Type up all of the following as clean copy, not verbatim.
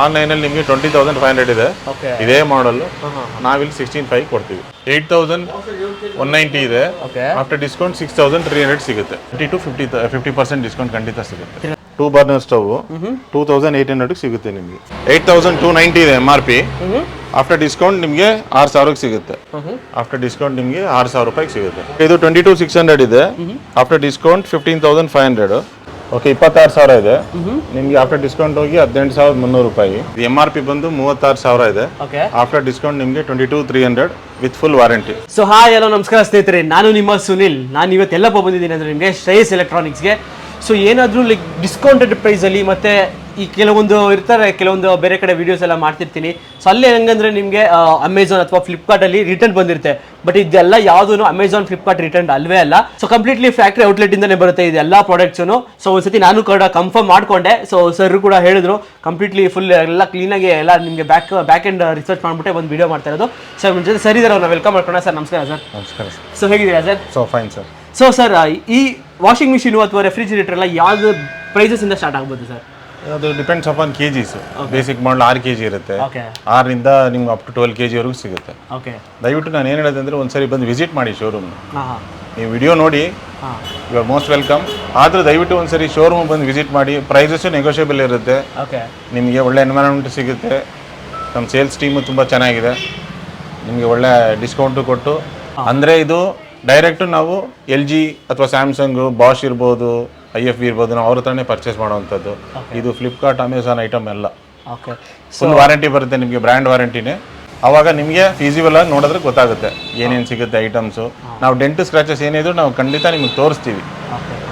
ಆನ್ಲೈನಲ್ಲಿ ನಿಮಗೆ 20,500 ಇದೆ. ಇದೇ ಮಾಡಲ್ ನಾವಿಲ್ಲಿ 16,500 ಕೊಡ್ತೀವಿ. 8,190 ಇದೆ. ಆಫ್ಟರ್ ಡಿಸ್ಕೌಂಟ್ 6,300 ಸಿಗುತ್ತೆ. 50% ಡಿಸ್ಕೌಂಟ್ ಖಂಡಿತ ಸಿಗುತ್ತೆ. 2 ಬರ್ನರ್ ಸ್ಟವ್ 2,800 ಸಿಗುತ್ತೆ ನಿಮಗೆ. 8,290 ಇದೆ MRP. ಆಫ್ಟರ್ ಡಿಸ್ಕೌಂಟ್ ನಿಮಗೆ 6,000 ಸಿಗುತ್ತೆ. ಆಫ್ಟರ್ ಡಿಸ್ಕೌಂಟ್ ನಿಮಗೆ 6,000 ರೂಪಾಯಿಗೆ ಸಿಗುತ್ತೆ. ಇದು 22,600 ಇದೆ. After discount 15,500. ಓಕೆ, 26,000 ಇದೆ. ನಿಮ್ಗೆ ಆಫ್ಟರ್ ಡಿಸ್ಕೌಂಟ್ ಹೋಗಿ 18,300 ರೂಪಾಯಿ. MRP ಬಂದು 36,000 ಇದೆ. ಆಫ್ಟರ್ ಡಿಸ್ಕೌಂಟ್ ನಿಮಗೆ 22,300 with full warranty. So hi, hello, ನಮಸ್ಕಾರ ಸ್ನೇಹಿತರೆ, ನಾನು ನಿಮ್ಮ ಸುನಿಲ್. ನಾನು ಇವತ್ತೆಲ್ಲಪ್ಪ ಬಂದಿದ್ದೀನಿ ಅಂದರೆ ನಿಮಗೆ ಶ್ರೇಯಸ್ ಎಲೆಕ್ಟ್ರಾನಿಕ್ಸ್ಗೆ. ಸೊ ಏನಾದರೂ ಲೈಕ್ ಡಿಸ್ಕೌಂಟೆಡ್ ಪ್ರೈಸಲ್ಲಿ ಮತ್ತು ಈ ಕೆಲವೊಂದು ಇರ್ತಾರೆ, ಕೆಲವೊಂದು ಬೇರೆ ಕಡೆ ವೀಡಿಯೋಸ್ ಎಲ್ಲ ಮಾಡ್ತಿರ್ತೀನಿ. ಸೊ ಅಲ್ಲಿ ಹೆಂಗಂದ್ರೆ ನಿಮಗೆ ಅಮೆಝಾನ್ ಅಥವಾ ಫ್ಲಿಪ್ಕಾರ್ಟಲ್ಲಿ ರಿಟರ್ನ್ ಬಂದಿರುತ್ತೆ. ಬಟ್ ಇದೆಲ್ಲ ಯಾವುದೂ ಅಮೆಝಾನ್ ಫ್ಲಿಪ್ಕಾರ್ಟ್ ರಿಟರ್ನ್ ಅಲ್ವೇ ಅಲ್ಲ. ಸೊ ಕಂಪ್ಲೀಟ್ಲಿ ಫ್ಯಾಕ್ಟ್ರಿ ಔಟ್ಲೆಟಿಂದನೇ ಬರುತ್ತೆ ಇದೆಲ್ಲ ಪ್ರಾಡಕ್ಟ್ಸು. ಸೊ ಒಂದ್ಸತಿ ನಾನು ಕೂಡ ಕನ್ಫರ್ಮ್ ಮಾಡ್ಕೊಂಡೆ. ಸೊ ಸರ್ ಕೂಡ ಹೇಳಿದ್ರು ಕಂಪ್ಲೀಟ್ಲಿ ಫುಲ್ ಎಲ್ಲ ಕ್ಲೀನಾಗಿ ಎಲ್ಲ ನಿಮಗೆ ಬ್ಯಾಕ್ ಎಂಡ್ ರಿಸರ್ಚ್ ಮಾಡಿಬಿಟ್ಟೆ ಒಂದು ವಿಡಿಯೋ ಮಾಡ್ತಾ ಇರೋದು. ಸರ್ ನಿಮ್ಮ ಜೊತೆ ಸರ್ ಇದ್ದಾರೆ, ಅವ್ರನ್ನ ವೆಲ್ಕಮ್ ಮಾಡ್ಕೊಂಡ. ಸರ್ ನಮಸ್ಕಾರ. ಸರ್ ನಮಸ್ಕಾರ. ಸೊ ಹೇಗಿದ್ದೀರಾ sir? So fine sir. So sir, ಈ ವಾಷಿಂಗ್ ಮಿಷಿನು ಅಥವಾ ರೆಫ್ರಿಜಿರೇಟರ್ ಎಲ್ಲ ಯಾವ್ದು ಪ್ರೈಸಸ್ ಇಂದ ಸ್ಟಾರ್ಟ್ ಆಗ್ಬೋದು ಸರ್? ಅದು ಡಿಪೆಂಡ್ಸ್ ಅಪಾನ್ ಕೆಜಿಸ್. ಬೇಸಿಕ್ ಮಾಡಲ್ 6 kg ಇರುತ್ತೆ. 6ರಿಂದ ನಿಮ್ಗೆ ಅಪ್ ಟು 12 kg ವರೆಗೂ ಸಿಗುತ್ತೆ. ದಯವಿಟ್ಟು ನಾನು ಏನು ಹೇಳಿದೆ ಅಂದರೆ ಒಂದ್ಸರಿ ಬಂದು ವಿಸಿಟ್ ಮಾಡಿ ಶೋರೂಮ್. ನೀವು ವಿಡಿಯೋ ನೋಡಿ, ಯು ಆರ್ ಮೋಸ್ಟ್ ವೆಲ್ಕಮ್. ಆದರೂ ದಯವಿಟ್ಟು ಒಂದ್ಸರಿ ಶೋರೂಮ್ ಬಂದು ವಿಸಿಟ್ ಮಾಡಿ. ಪ್ರೈಸಸ್ಸು ನೆಗೋಷಿಯಬಲ್ ಇರುತ್ತೆ. ನಿಮಗೆ ಒಳ್ಳೆ ಎನ್ವೈರನ್ಮೆಂಟ್ ಸಿಗುತ್ತೆ. ನಮ್ಮ ಸೇಲ್ಸ್ ಟೀಮು ತುಂಬ ಚೆನ್ನಾಗಿದೆ. ನಿಮಗೆ ಒಳ್ಳೆ ಡಿಸ್ಕೌಂಟು ಕೊಟ್ಟು, ಅಂದರೆ ಇದು ಡೈರೆಕ್ಟು ನಾವು LG ಅಥವಾ ಸ್ಯಾಮ್ಸಂಗು, ಬಾಷ್ ಇರ್ಬೋದು, IFB ಇರ್ಬೋದು, ನಾವು ಅವ್ರ ಹತ್ರನೇ ಪರ್ಚೇಸ್ ಮಾಡುವಂಥದ್ದು. ಇದು ಫ್ಲಿಪ್ಕಾರ್ಟ್, ಅಮೆಝಾನ್ ಐಟಮ್ ಎಲ್ಲ ಫುಲ್ ವಾರಂಟಿ ಬರುತ್ತೆ ನಿಮಗೆ, ಬ್ರ್ಯಾಂಡ್ ವಾರಂಟಿನೇ. ಆವಾಗ ನಿಮಗೆ ಫೀಸಿಬಲ್ ಆಗಿ ನೋಡಿದ್ರೆ ಗೊತ್ತಾಗುತ್ತೆ ಏನೇನು ಸಿಗುತ್ತೆ ಐಟಮ್ಸು. ನಾವು ಡೆಂಟ್ ಸ್ಕ್ರಾಚಸ್ ಏನಿದ್ರು ನಾವು ಖಂಡಿತ ನಿಮಗೆ ತೋರಿಸ್ತೀವಿ.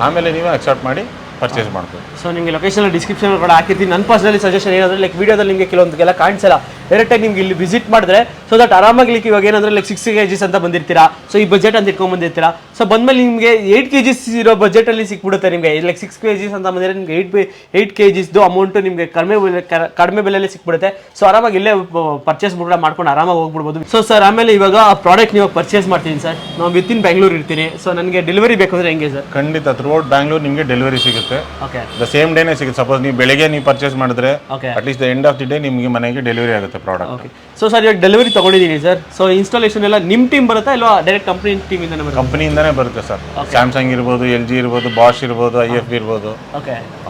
ಆಮೇಲೆ ನೀವು ಅಕ್ಸೆಪ್ಟ್ ಮಾಡಿ ಪರ್ಚೇಸ್ ಮಾಡ್ತೀವಿ. ಸೊ ನಿಮಗೆ ಲೊಕೇಶನ್ ಡಿಸ್ಕ್ರಿಪ್ಷನ್ ಕೂಡ ಹಾಕಿರ್ತೀನಿ. ನನ್ನ ಪರ್ಸನಲಿ ಸಜೆಷನ್ ಏನಂದ್ರೆ, ಲೈಕ್ ವಿಡಿಯೋದಲ್ಲಿ ನಿಮಗೆ ಕೆಲವೊಂದೆಲ್ಲ ಕಾಣಿಸಲ್ಲ, ಡೈರೆಕ್ಟಾಗಿ ನಿಮ್ಗೆ ಇಲ್ಲಿ ವಿಸಿಟ್ ಮಾಡಿದ್ರೆ ಸೊ ದಟ್ ಆರಾಮಾಗಿ ಇವಾಗ ಏನಂದ್ರೆ ಲೈಕ್ 6 kgs ಅಂತ ಬಂದಿರ್ತೀರಾ. ಸೊ ಈ ಬಜೆಟ್ ಅಂತ ಇಟ್ಕೊಂಡ್ ಬಂದಿರ್ತೀರಾ. ಸೊ ಬಂದ್ಮೇಲೆ ನಿಮಗೆ 8 kgs ಇರೋ ಬಜೆಟಲ್ಲಿ ಸಿಕ್ಬಿಡುತ್ತೆ ನಿಮಗೆ. ಲೈಕ್ 6 kgs ಅಂತ ಬಂದಿದ್ರೆ ನಿಮಗೆ 8 kgs ಅಮೌಂಟು ನಿಮಗೆ ಕಡಿಮೆ ಬೆಲೆಯಲ್ಲಿ ಸಿಕ್ಬಿಡುತ್ತೆ. ಸೊ ಆರಾಮಾಗಿ ಇಲ್ಲೇ ಪರ್ಚೇಸ್ ಕೂಡ ಮಾಡ್ಕೊಂಡು ಆರಾಮಾಗಿ ಹೋಗ್ಬಿಡ್ಬೋದು. ಸೊ ಸರ್, ಆಮೇಲೆ ಇವಾಗ ಆ ಪ್ರಾಡಕ್ಟ್ ನೀವು ಪರ್ಚೇಸ್ ಮಾಡ್ತೀನಿ ಸರ್, ನಾವು ವಿತಿನ್ ಬೆಂಗಳೂರು ಇರ್ತೀನಿ. ಸೊ ನನಗೆ ಡೆಲಿವರಿ ಬೇಕಂದ್ರೆ ಹೆಂಗೆ ಸರ್? ಖಂಡಿತ ಥ್ರೂಔಟ್ ಬ್ಯಾಂಗ್ಳೂರ್ ನಿಮಗೆ ಡೆಲಿವರಿ ಸಿಗುತ್ತೆ. ದ ಸೇಮ್ ಡೇನೇ ಸಿಗುತ್ತೆ. ಸಪೋಸ್ ನೀವು ಬೆಳಗ್ಗೆ ನೀವು ಪರ್ಚೇಸ್ ಮಾಡಿದ್ರೆ at least the end of the day ನಿಮಗೆ ಮನೆಗೆ ಡೆಲಿವರಿ ಆಗುತ್ತೆ ಪ್ರಾಡಕ್ಟ್. ಸೊ ಸರ್, ಇವಾಗ ಡೆಲಿವರಿ ತಗೊಂಡಿದ್ದೀನಿ ಸರ್. ಸೊ ಇನ್ಸ್ಟಾಲೇಷನ್ ಎಲ್ಲ ನಿಮ್ಮ ಟೀಮ್ ಬರುತ್ತಾ ಇಲ್ಲ ಡೈರೆಕ್ಟ್ ಕಂಪನಿ ಟೀಮಿಂದ? ಕಂಪನಿಯಿಂದನೇ ಬರುತ್ತೆ ಸರ್. ಸ್ಯಾಮ್ಸಂಗ್ ಇರ್ಬೋದು, LG ಇರ್ಬೋದು, ಬಾಷ್ ಇರ್ಬೋದು, IFB ಇರ್ಬೋದು,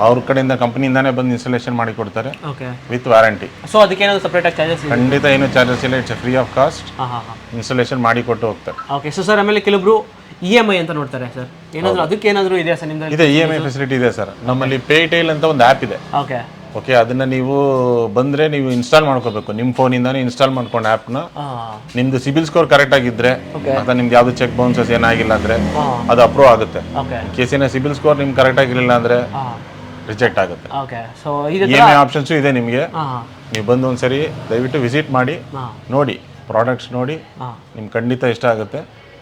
ಅವ್ರ ಕಡೆಯಿಂದ ಕಂಪನಿಯಿಂದಾನೇ ಬಂದು ಇನ್ಸ್ಟಾಲೇಷನ್ ಮಾಡಿ ಕೊಡ್ತಾರೆ ವಿತ್ ವಾರಂಟಿ. ಸೊ ಅದಕ್ಕೆ ಏನಾದ್ರು ಸಪರೇಟ್ ಆಗಿ ಚಾರ್ಜಸ್? ಖಂಡಿತ ಏನು ಚಾರ್ಜಸ್ ಇಲ್ಲ. It's free of cost. Installation ಮಾಡಿ ಕೊಟ್ಟು ಹೋಗ್ತಾರೆ. ಓಕೆ. ಸೊ ಸರ್, ಆಮೇಲೆ ಕೆಲವೊಬ್ರು EMI ಅಂತ ನೋಡ್ತಾರೆ ಸರ್, ಏನಾದ್ರು ಅದಕ್ಕೆ ಏನಾದ್ರು ಇದೆ ಸರ್ ನಿಮ್ದು? ಇದೆ, EMI ಫೆಸಿಲಿಟಿ ಇದೆ ಸರ್. ನಮ್ಮಲ್ಲಿ ಪೇಟೈಲ್ ಅಂತ ಒಂದು ಆ್ಯಪ್ ಇದೆ. ಓಕೆ, ಅದನ್ನ ನೀವು ಬಂದ್ರೆ ನೀವು ಇನ್ಸ್ಟಾಲ್ ಮಾಡ್ಕೋಬೇಕು. ನಿಮ್ಮ ಫೋನಿಂದಾನೇ ಇನ್ಸ್ಟಾಲ್ ಮಾಡ್ಕೊಂಡು ಆ್ಯಪ್ನ. ನಿಮ್ದು ಸಿಬಿಲ್ ಸ್ಕೋರ್ ಕರೆಕ್ಟ್ ಆಗಿದ್ರೆ ಅಥವಾ ನಿಮ್ದು ಯಾವ್ದು ಚೆಕ್ ಬೌನ್ಸಸ್ ಏನಾಗಿಲ್ಲ ಅಂದ್ರೆ ಅದು ಅಪ್ರೂವ್ ಆಗುತ್ತೆ. ಕೇಸಿನ ಸಿಬಿಲ್ ಸ್ಕೋರ್ ನಿಮ್ಗೆ ಕರೆಕ್ಟ್ ಆಗಿರಲಿಲ್ಲ ಅಂದ್ರೆ ರಿಜೆಕ್ಟ್ ಆಗುತ್ತೆ. EMI ಆಪ್ಷನ್ಸು ಇದೆ ನಿಮಗೆ. ನೀವು ಬಂದು ಒಂದ್ಸರಿ ದಯವಿಟ್ಟು ವಿಸಿಟ್ ಮಾಡಿ, ನೋಡಿ ಪ್ರಾಡಕ್ಟ್ಸ್ ನೋಡಿ, ನಿಮ್ಗೆ ಖಂಡಿತ ಇಷ್ಟ ಆಗುತ್ತೆ,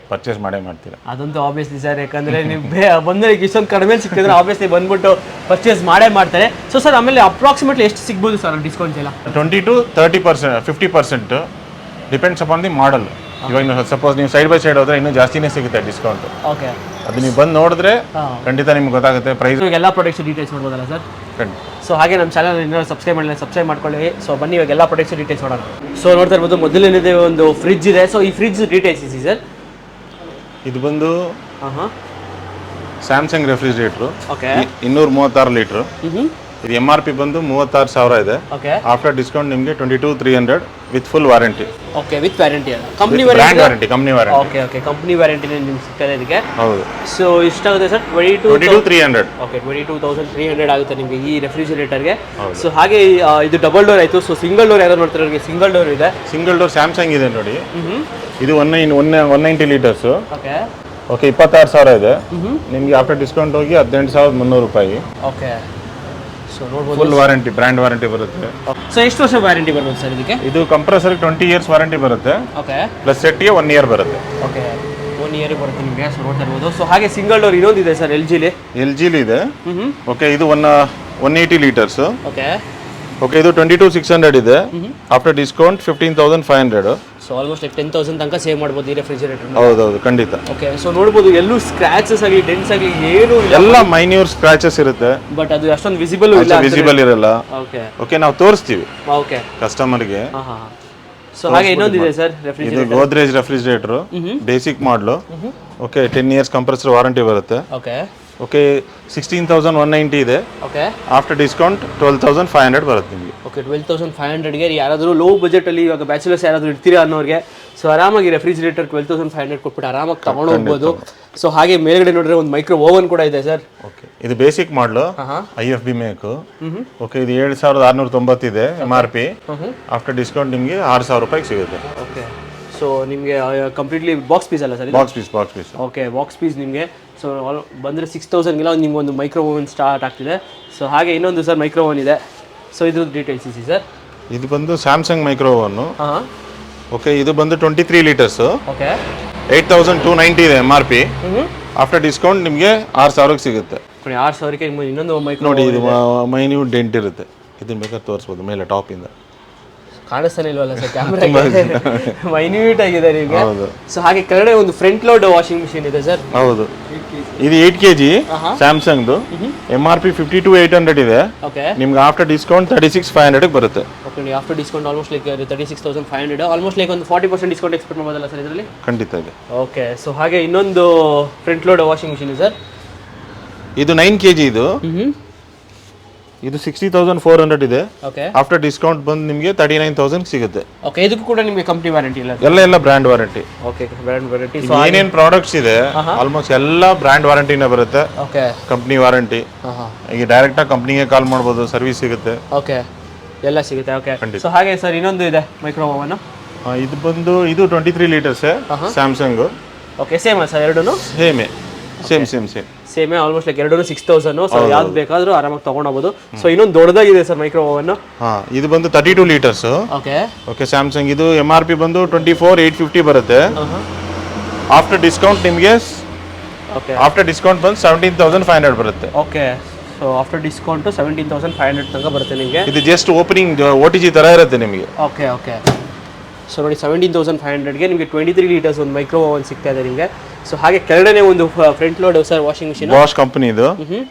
ಪರ್ಚೇಸ್ ಮಾಡೇ ಮಾಡ್ತೀರಾ. ಅದಂತೂ ಆಬ್ವಿಯಸ್ಲಿ ಸರ್, ಯಾಕಂದ್ರೆ ನೀವು ಬಂದರೆ ಇಷ್ಟೊಂದು ಕಡಿಮೆ ಸಿಕ್ಕಿದ್ರೆ ಆಬ್ವಿಯಸ್ಲಿ ಬಂದ್ಬಿಟ್ಟು ಪರ್ಚೇಸ್ ಮಾಡೇ ಮಾಡ್ತಾರೆ. ಸೊ ಸರ್, ಆಮೇಲೆ ಅಪ್ರಾಕ್ಸಿಮೇಟ್ಲಿ ಎಷ್ಟು ಸಿಗ್ಬೋದು ಸರ್ ಡಿಸ್ಕೌಂಟ್ ಎಲ್ಲ? 20 to 30%, 50% ಡಿಪೆಂಡ್ಸ್ ಅಪಾನ್ ದಿ ಮಾಡಲ್. ಇವಾಗ ಸಪೋಸ್ ನೀವು ಸೈಡ್ ಬೈ ಸೈಡ್ ಹೋದ್ರೆ ಇನ್ನೂ ಜಾಸ್ತಿನೇ ಸಿಗುತ್ತೆ ಡಿಸ್ಕೌಂಟ್. ಓಕೆ, ಅದು ನೀವು ಬಂದು ನೋಡಿದ್ರೆ ಖಂಡಿತ ನಿಮ್ಗೆ ಗೊತ್ತಾಗುತ್ತೆ ಪ್ರೈಸ್. ಎಲ್ಲ ಪ್ರಾಡಕ್ಟ್ಸ್ ಡೀಟೇಲ್ಸ್ ನೋಡ್ಬೋದಲ್ಲ ಸರ್? ಸೊ ಹಾಗೆ ನಮ್ಮ ಚಾನಲ್ ಇನ್ನೂ ಸಬ್ಸ್ಕ್ರೈಬ್ ಮಾಡಿಲ್ಲ, ಸಬ್ಸ್ಕ್ರೈಬ್ ಮಾಡ್ಕೊಳ್ಳಿ. ಸೊ ಬನ್ನಿ ಇವಾಗ ಎಲ್ಲ ಪ್ರಾಡಕ್ಟ್ಸ್ ಡೀಟೇಲ್ಸ್ ನೋಡೋಣ. ಸೊ ನೋಡ್ತಾ ಇರ್ಬೋದು, ಮೊದಲನೇದೇ ಒಂದು ಫ್ರಿಡ್ಜ್ ಇದೆ. ಸೊ ಈ ಫ್ರಿಡ್ಜ್ ಡೀಟೇಲ್ಸ್ ಇದೆ ಸರ್. ಇದು ಬಂದು ಸ್ಯಾಮ್ಸಂಗ್ ರೆಫ್ರಿಜರೇಟರ್, 236 ಲೀಟರ್. ಇದು MRP ಬಂದು 36,000 ಇದೆ. ಆಫ್ಟರ್ ಡಿಸ್ಕೌಂಟ್ ನಿಮಗೆ 22,300 with full warranty. Okay, with warranty ಅಲ್ಲ, company warranty. Company warranty. Okay okay, company ವಾರಂಟಿನೇ ನಿಮ್ಗೆ ಸಿಗ್ತದೆ ಇದಕ್ಕೆ. ಹೌದು. ಸೊ ಎಷ್ಟಾಗುತ್ತೆ ಸರ್? 22,300. ಓಕೆ, 22,300 ಆಗುತ್ತೆ ನಿಮಗೆ ಈ ರೆಫ್ರಿಜರೇಟರ್ಗೆ. ಸೊ ಹಾಗೆ ಇದು ಡಬಲ್ ಡೋರ್ ಆಯಿತು. ಸೊ ಸಿಂಗಲ್ ಡೋರ್ ಯಾರು ನೋಡ್ತಾರೆ ಅವ್ರಿಗೆ ಸಿಂಗಲ್ ಡೋರ್ ಇದೆ. ಸಿಂಗಲ್ ಡೋರ್ ಸ್ಯಾಮ್ಸಂಗ್ ಇದೆ ನೋಡಿ. ಇದು 190 ಲೀಟರ್ಸ್. ಓಕೆ, 26,000 ಇದೆ. ನಿಮಗೆ ಆಫ್ಟರ್ ಡಿಸ್ಕೌಂಟ್ ಹೋಗಿ 18,300 ರೂಪಾಯಿ. ಓಕೆ. ಸೊ ನೋಡ್ಬೋದು, ಫುಲ್ ವಾರಂಟಿ, ಬ್ರ್ಯಾಂಡ್ ವಾರಂಟಿ ಬರುತ್ತೆ. ಸೊ ಎಷ್ಟು ವರ್ಷ ವಾರಂಟಿ ಬರ್ಬೋದು ಸರ್ ಇದಕ್ಕೆ? ಇದು ಕಂಪ್ರೆಸರ್ಗೆ 20 years ವಾರಂಟಿ ಬರುತ್ತೆ. ಓಕೆ, ಪ್ಲಸ್ ಸೆಟ್ಗೆ 1 year ಬರುತ್ತೆ. ಓಕೆ, 1 year ಬರುತ್ತೆ ನಿಮಗೆ. ಸೊ ನೋಡ್ತಾ ಇರ್ಬೋದು. ಸೊ ಹಾಗೆ ಸಿಂಗಲ್ ಡೋರ್ ಇನ್ನೊಂದಿದೆ ಸರ್ LG ಇದೆ. ಓಕೆ, ಇದು 180 ಲೀಟರ್ಸ್. ಓಕೆ ಓಕೆ, ಇದು 22,600 ಇದೆ. After discount 15,500. So almost like 10,000 ತನಕ ಸೇವ್ ಮಾಡ್ಬೋದು ಈ ರೆಫ್ರಿಜರೇಟರ್. ಹೌದೌದು, ಖಂಡಿತ. ಓಕೆ, ಸೊ ನೋಡ್ಬೋದು ಎಲ್ಲೂ ಸ್ಕ್ರಾಚಸ್ ಆಗಲಿ ಡೆಂಟ್ಸ್ ಆಗಲಿ ಏನು ಇಲ್ಲ, ಎಲ್ಲ ಮೈನ್ಯೂರ್ ಸ್ಕ್ರಾಚಸ್ ಇರುತ್ತೆ, ಬಟ್ ಅದು ಅಷ್ಟೊಂದು ವಿಸಿಬಲ್ ಇಲ್ಲ. ವಿಸಿಬಲ್ ಇರಲ್ಲ. ಓಕೆ ಓಕೆ, ನಾವು ತೋರಿಸ್ತೀವಿ ಓಕೆ ಕಸ್ಟಮರ್ಗೆ. ಸೊ ಹಾಗೆ ಇನ್ನೊಂದಿದೆ ಸರ್ ಇದು ಗೋದ್ರೇಜ್ ರೆಫ್ರಿಜರೇಟರ್, ಬೇಸಿಕ್ ಮಾಡಲು. ಓಕೆ, 10 years ಕಂಪ್ರೆಸರ್ ವಾರಂಟಿ ಬರುತ್ತೆ. ಓಕೆ ಓಕೆ, 16,190 ಇದೆ. ಓಕೆ, ಆಫ್ಟರ್ ಡಿಸ್ಕೌಂಟ್ 12,500 ಬರುತ್ತೆ ನಿಮಗೆ. ಓಕೆ, 12,500ಗೆ ಯಾರಾದರೂ ಲೋ ಬಜೆಟಲ್ಲಿ ಇವಾಗ ಬ್ಯಾಚುಲರ್ಸ್ ಯಾರಾದರೂ ಇರ್ತೀರಾ ಅನ್ನೋರಿಗೆ ಸೊ ಆರಾಮಾಗಿ ರೆಫ್ರಿಜರೇಟರ್ 12,500 ಕೊಟ್ಬಿಟ್ಟು ಆರಾಮಾಗಿ ತಗೊಂಡು ಹೋಗ್ಬೋದು. ಸೊ ಹಾಗೆ ಮೇಲ್ಗಡೆ ನೋಡಿದ್ರೆ ಒಂದು ಮೈಕ್ರೋ ಓವನ್ ಕೂಡ ಇದೆ ಸರ್. ಓಕೆ, ಇದು ಬೇಸಿಕ್ ಮಾಡಲು IFB ಮೇಕು. ಓಕೆ, ಇದು 7,690 ಇದೆ MRP. ಆಫ್ಟರ್ ಡಿಸ್ಕೌಂಟ್ ನಿಮಗೆ 6,000 ರೂಪಾಯಿಗೆ ಸಿಗುತ್ತೆ. ಓಕೆ, ಸೊ ನಿಮಗೆ ಕಂಪ್ಲೀಟ್ಲಿ ಬಾಕ್ಸ್ ಪೀಸ್ ಅಲ್ಲ sir? Box piece. Okay, box piece ನಿಮಗೆ ಸೊ ಬಂದರೆ 6,000ಗೆಲ್ಲ ನಿಮ್ಗೆ ಒಂದು ಮೈಕ್ರೋ ಓವನ್ ಸ್ಟಾರ್ಟ್ ಆಗ್ತಿದೆ. ಸೊ ಹಾಗೆ ಇನ್ನೊಂದು ಸರ್ ಮೈಕ್ರೋ ಓವನ್ ಇದೆ. ಸೊ ಇದ್ರದ್ದು ಡೀಟೇಲ್ಸ್ ಇಸಿ ಸರ್. ಇದು ಬಂದು ಸ್ಯಾಮ್ಸಂಗ್ ಮೈಕ್ರೋ ಓವನ್ನು. ಓಕೆ, ಇದು ಬಂದು 23 ಲೀಟರ್ಸ್. ಓಕೆ, 8,290 ಇದೆ MRP. ಆಫ್ಟರ್ ಡಿಸ್ಕೌಂಟ್ ನಿಮಗೆ 6,000ಗೆ ಸಿಗುತ್ತೆ. 6,000ಕ್ಕೆ ಇನ್ನೊಂದು ಮೈಕ್ರೋ ನೋಡಿ, ಇದು ಮೈನ್ಯೂಟ್ ಡೆಂಟ್ ಇರುತ್ತೆ. ಇದನ್ನ ಬೇಕಾದ್ರೆ ತೋರಿಸ್ಬೋದು ಮೇಲೆ ಟಾಪ್ ಇಂದ. ಕಾಣಿಸ್ತಾನೆ ಇಲ್ವಲ್ಲ ಸರ್ ಕ್ಯಾಮ್ರಾ, ಮೈನ್ಯೂಟ್ ಆಗಿದೆ ನಿಮಗೆ. ಸೊ ಹಾಗೆ ಕೆಳಗಡೆ ಒಂದು ಫ್ರಂಟ್ ಲೋಡ್ ವಾಷಿಂಗ್ ಮಿಷಿನ್ ಇದೆ ಸರ್. ಹೌದು, ಇದು 8 kg ಸ್ಯಾಮ್ಸಂಗ್ದು. MRP 52,800 ಇದೆ. ಓಕೆ, ನಿಮ್ಗೆ ಆಫ್ಟರ್ ಡಿಸ್ಕೌಂಟ್ 36,500 ಬರುತ್ತೆ. Okay, after discount almost like 36,500, almost like ಒಂದು 40% ಡಿಸ್ಕೌಂಟ್ ಎಕ್ಸ್ಪೆಕ್ಟ್ ಮಾಡ್ಬೋದಲ್ಲ ಸರ್ ಇದರಲ್ಲಿ? ಖಂಡಿತ ಇದೆ. ಓಕೆ, ಸೊ ಹಾಗೆ ಇನ್ನೊಂದು ಫ್ರಂಟ್ ಲೋಡ್ ವಾಷಿಂಗ್ ಮಿಷಿನ್ ಇದೆ ಸರ್. ಇದು 9 kg ಇದು 60,400 ಇದೆ. ಓಕೆ, ಆಫ್ಟರ್ ಡಿಸ್ಕೌಂಟ್ ಬಂದು ನಿಮಗೆ 39,000 ಸಿಗುತ್ತೆ. ಓಕೆ, ಇದಕ್ಕೂ ಕೂಡ ನಿಮಗೆ ಕಂಪ್ನಿ ವಾರಂಟಿ ಇಲ್ಲ? ಎಲ್ಲ brand warranty. Okay, brand warranty. ಏನೇನು ಪ್ರಾಡಕ್ಟ್ಸ್ ಇದೆ ಆಲ್ಮೋಸ್ಟ್ ಎಲ್ಲ ಬ್ರ್ಯಾಂಡ್ ವಾರಂಟಿನೇ ಬರುತ್ತೆ. Okay, company warranty. ಈಗ ಡೈರೆಕ್ಟ್ ಆಗಿ ಕಂಪ್ನಿಗೆ ಕಾಲ್ ಮಾಡ್ಬೋದು, ಸರ್ವಿಸ್ ಸಿಗುತ್ತೆ. ಓಕೆ, ಎಲ್ಲ ಸಿಗುತ್ತೆ. ಓಕೆ, ಸೊ ಹಾಗೆ ಸರ್ ಇನ್ನೊಂದು ಇದೆ ಮೈಕ್ರೋ ಓವನ್. ಇದು ಬಂದು 23 litres Samsung. Okay, same sir ಎರಡೂ? ಸೇಮೇ ಆಲ್ಮೋಸ್ಟ್ ಲೈಕ್ ಎರಡೂ 6,000. ಸೊ ಯಾವ್ದು ಬೇಕಾದ್ರೂ ಆರಾಮಾಗಿ ತಗೊಂಡೋಗ್ಬೋದು. ಸೊ ಇನ್ನೊಂದು ದೊಡ್ಡದಾಗಿದೆ ಸರ್ ಮೈಕ್ರೋ ಓವನ್. ಇದು ಬಂದು 32 ಲೀಟರ್ಸ್. Okay okay, Samsung. ಇದು MRP ಬಂದು 24,850 ಬರುತ್ತೆ. ಆಫ್ಟರ್ ಡಿಸ್ಕೌಂಟ್ ನಿಮಗೆ ಆಫ್ಟರ್ ಡಿಸ್ಕೌಂಟ್ ಬಂದು 17,500 ಬರುತ್ತೆ. ಓಕೆ, ಸೊ ಆಫ್ಟರ್ ಡಿಸ್ಕೌಂಟ್ 17,500 ತನಕ ಬರುತ್ತೆ ನಿಮಗೆ. ಇದು ಜಸ್ಟ್ ಓಪನಿಂಗ್ OTG ತರ ಇರುತ್ತೆ ನಿಮಗೆ. ಓಕೆ ಓಕೆ, ಸೊ ನೋಡಿ 17,500ಗೆ ನಿಮಗೆ 23 ಲೀಟರ್ಸ್ ಒಂದು ಮೈಕ್ರೋ ಓವನ್ ಸಿಗ್ತಾ ಇದೆ ನಿಮಗೆ. ಸೊ ಹಾಗೆ ಕೆಳಗಡೆ ಒಂದು front load sir washing machine, Bosch company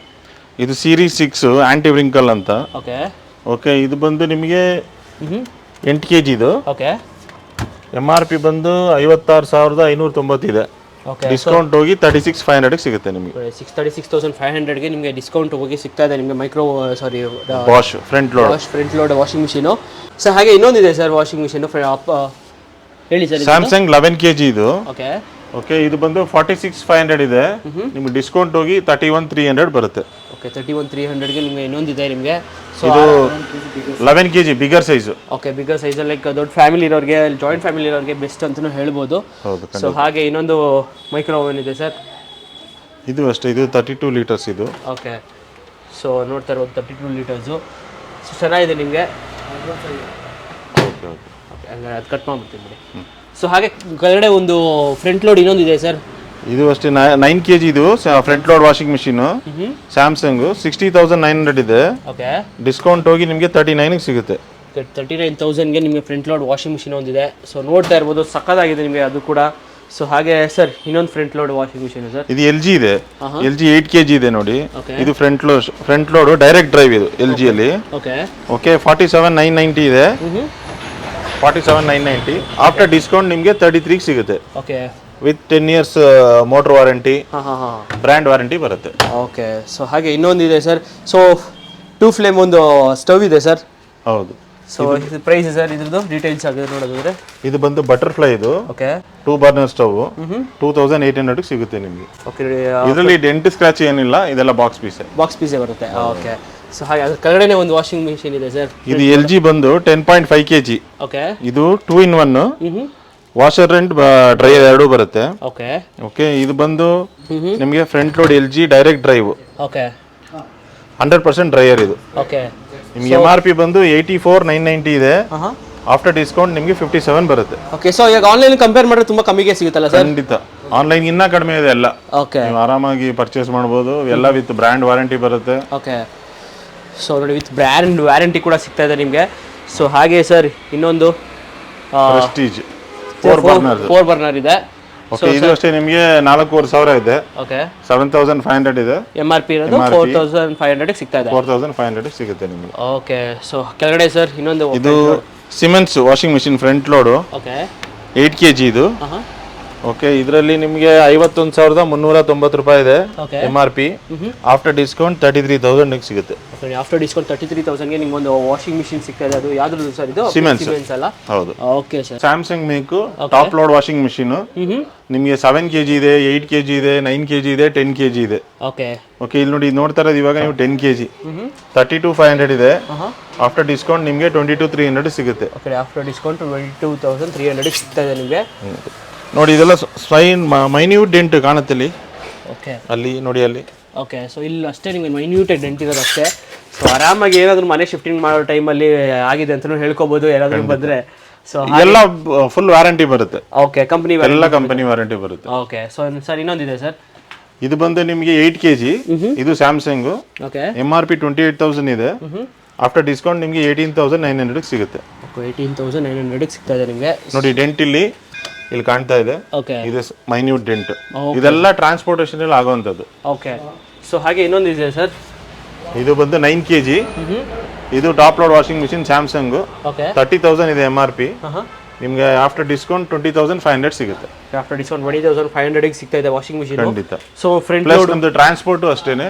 ಇದು ಸೀರೀಸ್ 6 ಆಂಟಿ ವ್ರಿಂಕಲ್ ಅಂತ. ಓಕೆ ಓಕೆ, ಇದು ಬಂದು ನಿಮಗೆ 8 kg ಇದು. ಓಕೆ, MRP ಬಂದು 56,590 ಇದೆ. ಓಕೆ, ಡಿಸ್ಕೌಂಟ್ ಹೋಗಿ 36,500 ಸಿಗುತ್ತೆ ನಿಮಗೆ. 36,500ಗೆ ನಿಮಗೆ ಡಿಸ್ಕೌಂಟ್ ಹೋಗಿ ಸಿಗ್ತಾ ಇದೆ ನಿಮಗೆ micro Bosch front load washing machine. So ಹಾಗೆ ಇನ್ನೊಂದಿದೆ ಸರ್ ವಾಷಿಂಗ್ ಮಿಷಿನ್ ಹೇಳಿ ಸರ್. ಸ್ಯಾಮ್ಸಂಗ್ 11 kg ಇದು. ಓಕೆ ಓಕೆ, ಇದು ಬಂದು 46,500 ಇದೆ. ನಿಮಗೆ ಡಿಸ್ಕೌಂಟ್ ಹೋಗಿ 31,300 ಬರುತ್ತೆ. ಓಕೆ, 31,300ಗೆ ನಿಮಗೆ ಇನ್ನೊಂದಿದೆ ನಿಮಗೆ. ಸೊ ಇದು 11 kg bigger size. Okay, bigger size like ದೊಡ್ಡ ಫ್ಯಾಮಿಲಿ ಇರೋರಿಗೆ, ಜಾಯಿಂಟ್ ಫ್ಯಾಮಿಲಿ ಇರೋರಿಗೆ ಬೆಸ್ಟ್ ಅಂತಲೂ ಹೇಳ್ಬೋದು. ಸೊ ಹಾಗೆ ಇನ್ನೊಂದು ಮೈಕ್ರೋ ಓವನ್ ಇದೆ ಸರ್. ಇದು ಅಷ್ಟೇ, ಇದು 32 ಲೀಟರ್ಸ್ ಇದು. ಓಕೆ, ಸೊ ನೋಡ್ತಾ ಇರ್ಬೋದು 32 ಲೀಟರ್ಸು. ಸೊ ಚೆನ್ನಾಗಿದೆ ನಿಮಗೆ. ಓಕೆ ಓಕೆ, ಹಂಗೆ ಅದು ಕಟ್ ಮಾಡ್ಬಿಡ್ತೀನಿ ಬಿಡಿ. ಸೊ ಹಾಗೆ ಕೆಳಗಡೆ ಒಂದು ಫ್ರಂಟ್ ಲೋಡ್ ಇನ್ನೊಂದಿದೆ ಸರ್. ಇದು ಅಷ್ಟೇ 9 kg ಇದು front load washing machine Samsung 60,900 ಇದೆ. ಓಕೆ, ಡಿಸ್ಕೌಂಟ್ ಹೋಗಿ ನಿಮಗೆ 39ಗೆ ಸಿಗುತ್ತೆ. 39,000ಗೆ ನಿಮಗೆ ಫ್ರಂಟ್ ಲೋಡ್ ವಾಷಿಂಗ್ ಮಿಷಿನ್ ಒಂದಿದೆ. ಸೊ ನೋಡ್ತಾ ಇರ್ಬೋದು ಸಕ್ಕದಾಗಿದೆ ನಿಮಗೆ ಅದು ಕೂಡ. ಸೊ ಹಾಗೆ ಸರ್ ಇನ್ನೊಂದು front load washing machine sir. ಇದು LG ಇದೆ. LG 8 kg ಇದೆ ನೋಡಿ. ಇದು ಫ್ರಂಟ್ ಲೋಡ್ ಡೈರೆಕ್ಟ್ ಡ್ರೈವ್ ಇದು LG ಅಲ್ಲಿ. ಓಕೆ ಓಕೆ, 47,990 ಇದೆ. 47,990 ಆಫ್ಟರ್ ಡಿಸ್ಕೌಂಟ್ ನಿಮಗೆ 33 ಸಿಗುತ್ತೆ. Okay, with 10 years motor warranty, brand warranty ಬರುತ್ತೆ. ಓಕೆ, ಸೊ ಹಾಗೆ ಇನ್ನೊಂದಿದೆ ಸರ್. ಸೊ 2 ಫ್ಲೇಮ್ ಒಂದು ಸ್ಟವ್ ಇದೆ ಸರ್. ಹೌದು. ಸೊ ಇದು ಪ್ರೈಸ್ ಸರ್, ಇದ್ರದ್ದು ಡೀಟೇಲ್ಸ್ ಆಗಿದೆ ನೋಡೋದಾದ್ರೆ. ಇದು ಬಂದು ಬಟರ್ಫ್ಲೈ ಇದು. ಓಕೆ, 2 ಬರ್ನರ್ ಸ್ಟವ್ 2,800 ಸಿಗುತ್ತೆ ನಿಮಗೆ. ಓಕೆ, ಇದರಲ್ಲಿ ಡೆಂಟ್ ಸ್ಕ್ರಾಚ್ ಏನಿಲ್ಲ, ಇದೆಲ್ಲ ಬಾಕ್ಸ್ ಪೀಸೇ ಬರುತ್ತೆ. ಓಕೆ, ಸೊ ಹಾಗೆ ಅದ್ರ ಕೆಳಗಡೆ ಒಂದು ವಾಷಿಂಗ್ ಮಿಷಿನ್ ಇದೆ ಸರ್. ಇದು LG ಬಂದು 10.5 kg. ಓಕೆ, ಇದು 2 in 1 ವಾಷರ್ ಅಂಡ್ ಡ್ರೈಯರ್ ಎರಡೂ ಬರುತ್ತೆ. ಓಕೆ ಓಕೆ, ಇದು ಬಂದು ನಿಮಗೆ front load LG direct drive. Okay, 100% dryer ಇದು. ಓಕೆ, ನಿಮಗೆ MRP ಬಂದು 84,990 ಇದೆ. ಆಫ್ಟರ್ ಡಿಸ್ಕೌಂಟ್ ನಿಮಗೆ 57 ಬರುತ್ತೆ. ಓಕೆ, ಸೊ ಈಗ ಆನ್ಲೈನ್ ಕಂಪೇರ್ ಮಾಡಿದ್ರೆ ತುಂಬಾ ಕಮ್ಮಿಗೆ ಸಿಗುತ್ತಲ್ಲ ಸರ್? ಖಂಡಿತ, ಆನ್ಲೈನ್ ಇನ್ನ ಕಡಿಮೆ ಇದೆ ಎಲ್ಲ. ಓಕೆ, ನೀವು ಆರಾಮಾಗಿ ಪರ್ಚೇಸ್ ಮಾಡ್ಬೋದು. ಎಲ್ಲ ವಿತ್ ಬ್ರ್ಯಾಂಡ್ ವಾರಂಟಿ ಬರುತ್ತೆ. ಓಕೆ, ಸೊ ನೋಡಿ ವಿತ್ ಬ್ರ್ಯಾಂಡ್ ವ್ಯಾರಂಟಿ ಕೂಡ ಸಿಗ್ತಾ ಇದೆ ನಿಮಗೆ. ಸೊ ಹಾಗೆ ಸರ್ ಇನ್ನೊಂದು 4 ಬರ್ನರ್ ಇದೆ. ಓಕೆ, ಇದು ಅಷ್ಟೇ ನಿಮಗೆ 4,500 ಇದೆ. ಓಕೆ, 7,500 ಇದೆ. MRP ಇರೋದು 4,500 ಸಿಗ್ತಾ ಇದೆ. 4,500 ಸಿಗುತ್ತೆ ನಿಮಗೆ. ಓಕೆ, ಸೊ ಕೆಳಗಡೆ ಸರ್ ಇನ್ನೊಂದು ಇದು Simmons washing machine front load. Okay, 8 kg ಇದು. ಓಕೆ, ಇದರಲ್ಲಿ ನಿಮಗೆ 51,390 ರೂಪಾಯಿ ಇದೆ MRP. ಆಫ್ಟರ್ ಡಿಸ್ಕೌಂಟ್ 33,000 ಸಿಗುತ್ತೆ. ಆಫ್ಟರ್ ಡಿಸ್ಕೌಂಟ್ 33,000ಗೆ ನಿಮ್ಗೆ ಒಂದು ವಾಷಿಂಗ್ ಮಿಷಿನ್ ಸಿಗ್ತಾ ಇದೆ. ಅದು ಯಾವ್ದು ಸರ್? ಇದು ಸಿಮೆನ್ಸ್ ಅಲ್ಲ? ಹೌದು. Okay sir. Samsung make top load washing machine ನಿಮಗೆ 7 kg ಇದೆ, 8 kg ಇದೆ, 9 kg ಇದೆ, 10 kg ಇದೆ. ಓಕೆ ಓಕೆ, ಇಲ್ಲಿ ನೋಡಿ ನೋಡ್ತಾ ಇರೋದು ಇವಾಗ ನೀವು 10 kg 32,500 ಇದೆ. ಆಫ್ಟರ್ ಡಿಸ್ಕೌಂಟ್ ನಿಮಗೆ 22,300 ಸಿಗುತ್ತೆ. ಓಕೆ, ಆಫ್ಟರ್ ಡಿಸ್ಕೌಂಟ್ 22,300 ಸಿಗ್ತಾ ಇದೆ ನಿಮಗೆ. ನೋಡಿ ಇದೆಲ್ಲ ಮೈನ್ಯೂಟ್ ಡೆಂಟ್ ಕಾಣುತ್ತೆ ಇಲ್ಲಿ. ಓಕೆ, ಅಲ್ಲಿ ನೋಡಿ ಅಲ್ಲಿ. ಓಕೆ, ಸೊ ಇಲ್ಲಿ ಅಷ್ಟೇ ನಿಮಗೆ ಮೈನ್ಯೂಟ್ ಡೆಂಟ್ ಇರೋದು ಅಷ್ಟೇ. ಸೊ ಆರಾಮಾಗಿ ಏನಾದರೂ ಮನೆ ಶಿಫ್ಟಿಂಗ್ ಮಾಡೋ ಟೈಮಲ್ಲಿ ಆಗಿದೆ ಅಂತಲೂ ಹೇಳ್ಕೊಬೋದು ಯಾರಾದರೂ ಬಂದರೆ. ಸೊ ಎಲ್ಲ ಫುಲ್ ವಾರಂಟಿ ಬರುತ್ತೆ. ಓಕೆ, ಕಂಪನಿ ಎಲ್ಲ ಕಂಪನಿ ವಾರಂಟಿ ಬರುತ್ತೆ. ಓಕೆ, ಸೊ ಸರ್ ಇನ್ನೊಂದಿದೆ ಸರ್. ಇದು ಬಂದು ನಿಮಗೆ 8 kg. ಇದು ಸ್ಯಾಮ್ಸಂಗ್. ಓಕೆ, MRP 28,000 ಇದೆ. ಆಫ್ಟರ್ ಡಿಸ್ಕೌಂಟ್ ನಿಮಗೆ 18,900 ಸಿಗುತ್ತೆ. 18,900 ಸಿಗ್ತಾ ಇದೆ ನಿಮಗೆ. ನೋಡಿ ಡೆಂಟ್ ಇಲ್ಲಿ ಕಾಣ್ತಾ ಇದೆ. ಓಕೆ, ಇದು ಮೈನ್ಯೂಟ್ ಡೆಂಟ್. ಇದೆಲ್ಲ ಟ್ರಾನ್ಸ್ಪೋರ್ಟೇಷನ್ ಅಲ್ಲಿ ಆಗುವಂತದ್ದು. ಓಕೆ, ಸೊ ಹಾಗೆ ಇನ್ನೊಂದು ಇದೆ ಸರ್. ಇದು ಬಂದು 9 kg. ಇದು top load washing machine Samsung. Okay, 30,000 ಇದೆ MRP. ನಿಮಗೆ ಆಫ್ಟರ್ ಡಿಸ್ಕೌಂಟ್ 20,500 ಸಿಗುತ್ತೆ. ಆಫ್ಟರ್ ಡಿಸ್ಕೌಂಟ್ 20,500 ಸಿಗ್ತಾ ಇದೆ ವಾಷಿಂಗ್ ಮಿಷಿನ್. ಖಂಡಿತ. ಸೊ ಫ್ರಂಟ್ ಪ್ಲಸ್ ನಮ್ದು ಟ್ರಾನ್ಸ್ಪೋರ್ಟ್ ಅಷ್ಟೇನೆ